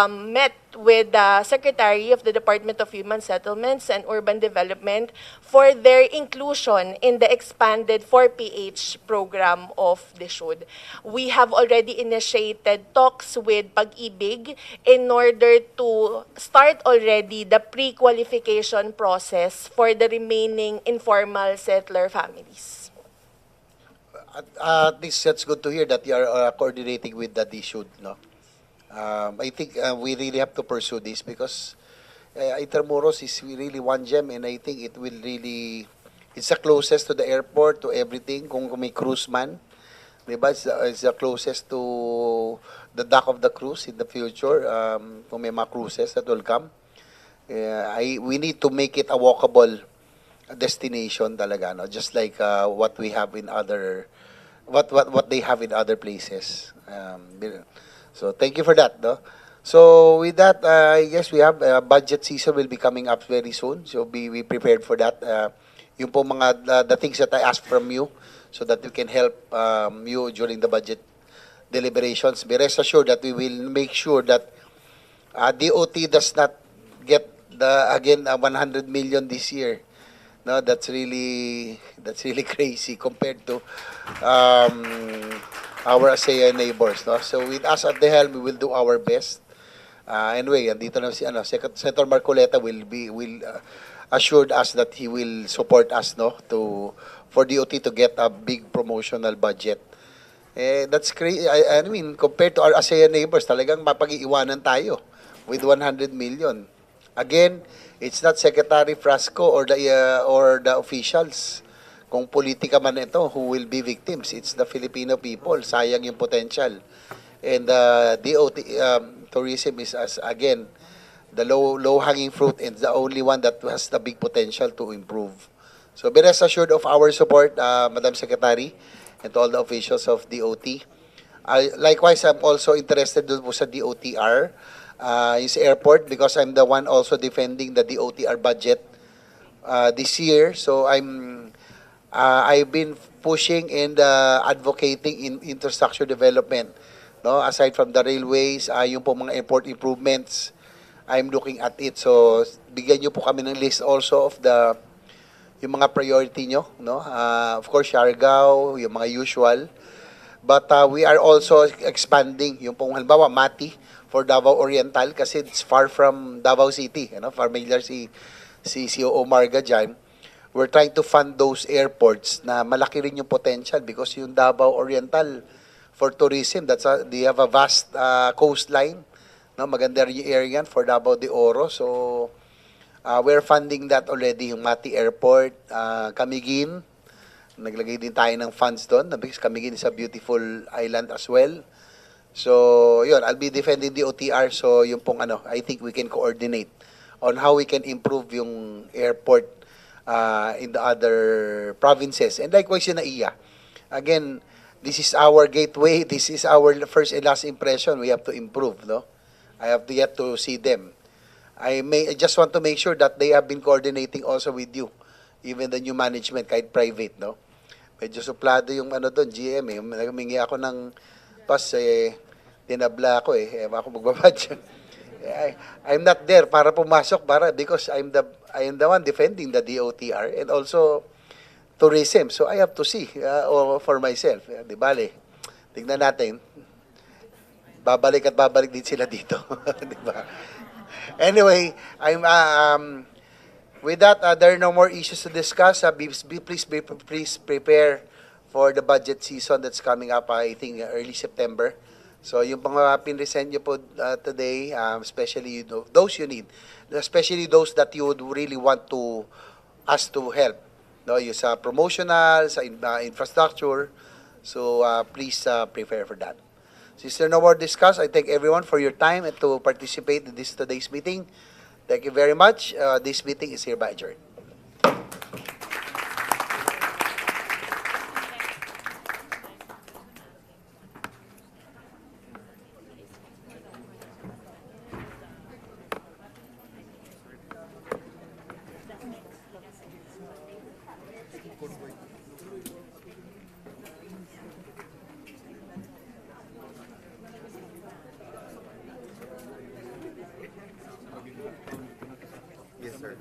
met with the Secretary of the Department of Human Settlements and Urban Development for their inclusion in the expanded 4PH program of DSUD. We have already initiated talks with Pag-ibig in order to start already the pre-qualification process for the remaining informal settler families. At least that's good to hear that you are coordinating with the DSUD, no? I think we really have to pursue this because Intramuros is really one gem, and I think it will really, it's the closest to the airport, to everything. Kung may cruise man, diba? It's the closest to the dock of the cruise in the future. Kung may mga cruises that will come. We need to make it a walkable destination talaga, no? Just like what we have in other, what they have in other places. So thank you for that, no? So with that, I guess we have budget season will be coming up very soon. So be prepared for that. Yung po mga the things that I asked from you, so that we can help you during the budget deliberations. Be rest assured that we will make sure that DOT does not get again 100 million this year. No, that's really crazy compared to our ASEAN neighbors, no? So with us at the helm, we will do our best. Anyway, andito na si Senator Marcoleta will assured us that he will support us, no, for DOT to get a big promotional budget. That's crazy. I mean, compared to our ASEAN neighbors, talagang mapag-iiwanan tayo with 100 million. Again, it's not Secretary Frasco or the officials. Kung politika man ito, who will be victims? It's the Filipino people. Sayang yung potential. And DOT tourism is again the low-hanging fruit and the only one that has the big potential to improve. So be rest assured of our support, Madam Secretary, and to all the officials of DOT. Likewise, I'm also interested dun po sa DOTR, is airport, because I'm the one also defending the DOTR budget this year. So I've been pushing and advocating in infrastructure development. No, aside from the railways, yung po mga airport improvements, I'm looking at it. So bigyan niyo po kami ng list also of yung mga priority nyo, no? Of course, Siargao, yung mga usual. But we are also expanding yung pong halimbawa Mati for Davao Oriental kasi it's far from Davao City. Familiar si COO Marga dyan. We're trying to fund those airports na malaki rin yung potential because yung Davao Oriental for tourism, they have a vast coastline. No, maganda rin yung area for Davao de Oro. So we're funding that already, yung Mati Airport, Camiguin. Naglagay din tayo ng funds doon because Camiguin is a beautiful island as well. So, yun, I'll be defending the OTR. So, yung pong I think we can coordinate on how we can improve yung airport in the other provinces. And likewise yung NAIA. Again, this is our gateway. This is our first and last impression. We have to improve, no? I have to yet to see them. I just want to make sure that they have been coordinating also with you, even the new management, kahit private, no? Medyo suplado yung doon, GM eh. Humingi ako ng pas tinabla ako eh. Ako magbabadya. I'm not there para pumasok because I am the one defending the DOTR and also tourism. So I have to see for myself. Di bale, tignan natin. Babalik at babalik din sila dito. Di ba? Anyway, with that, there are no more issues to discuss. Please prepare for the budget season that's coming up, I think, early September. So, yung mga pinresent nyo po today, especially those you need, especially those that you would really want us to help. No, yung sa promotional, sa infrastructure. So, please prepare for that. Since there are no more discuss, I thank everyone for your time and to participate in today's meeting. Thank you very much. This meeting is hereby adjourned. Yes, sir.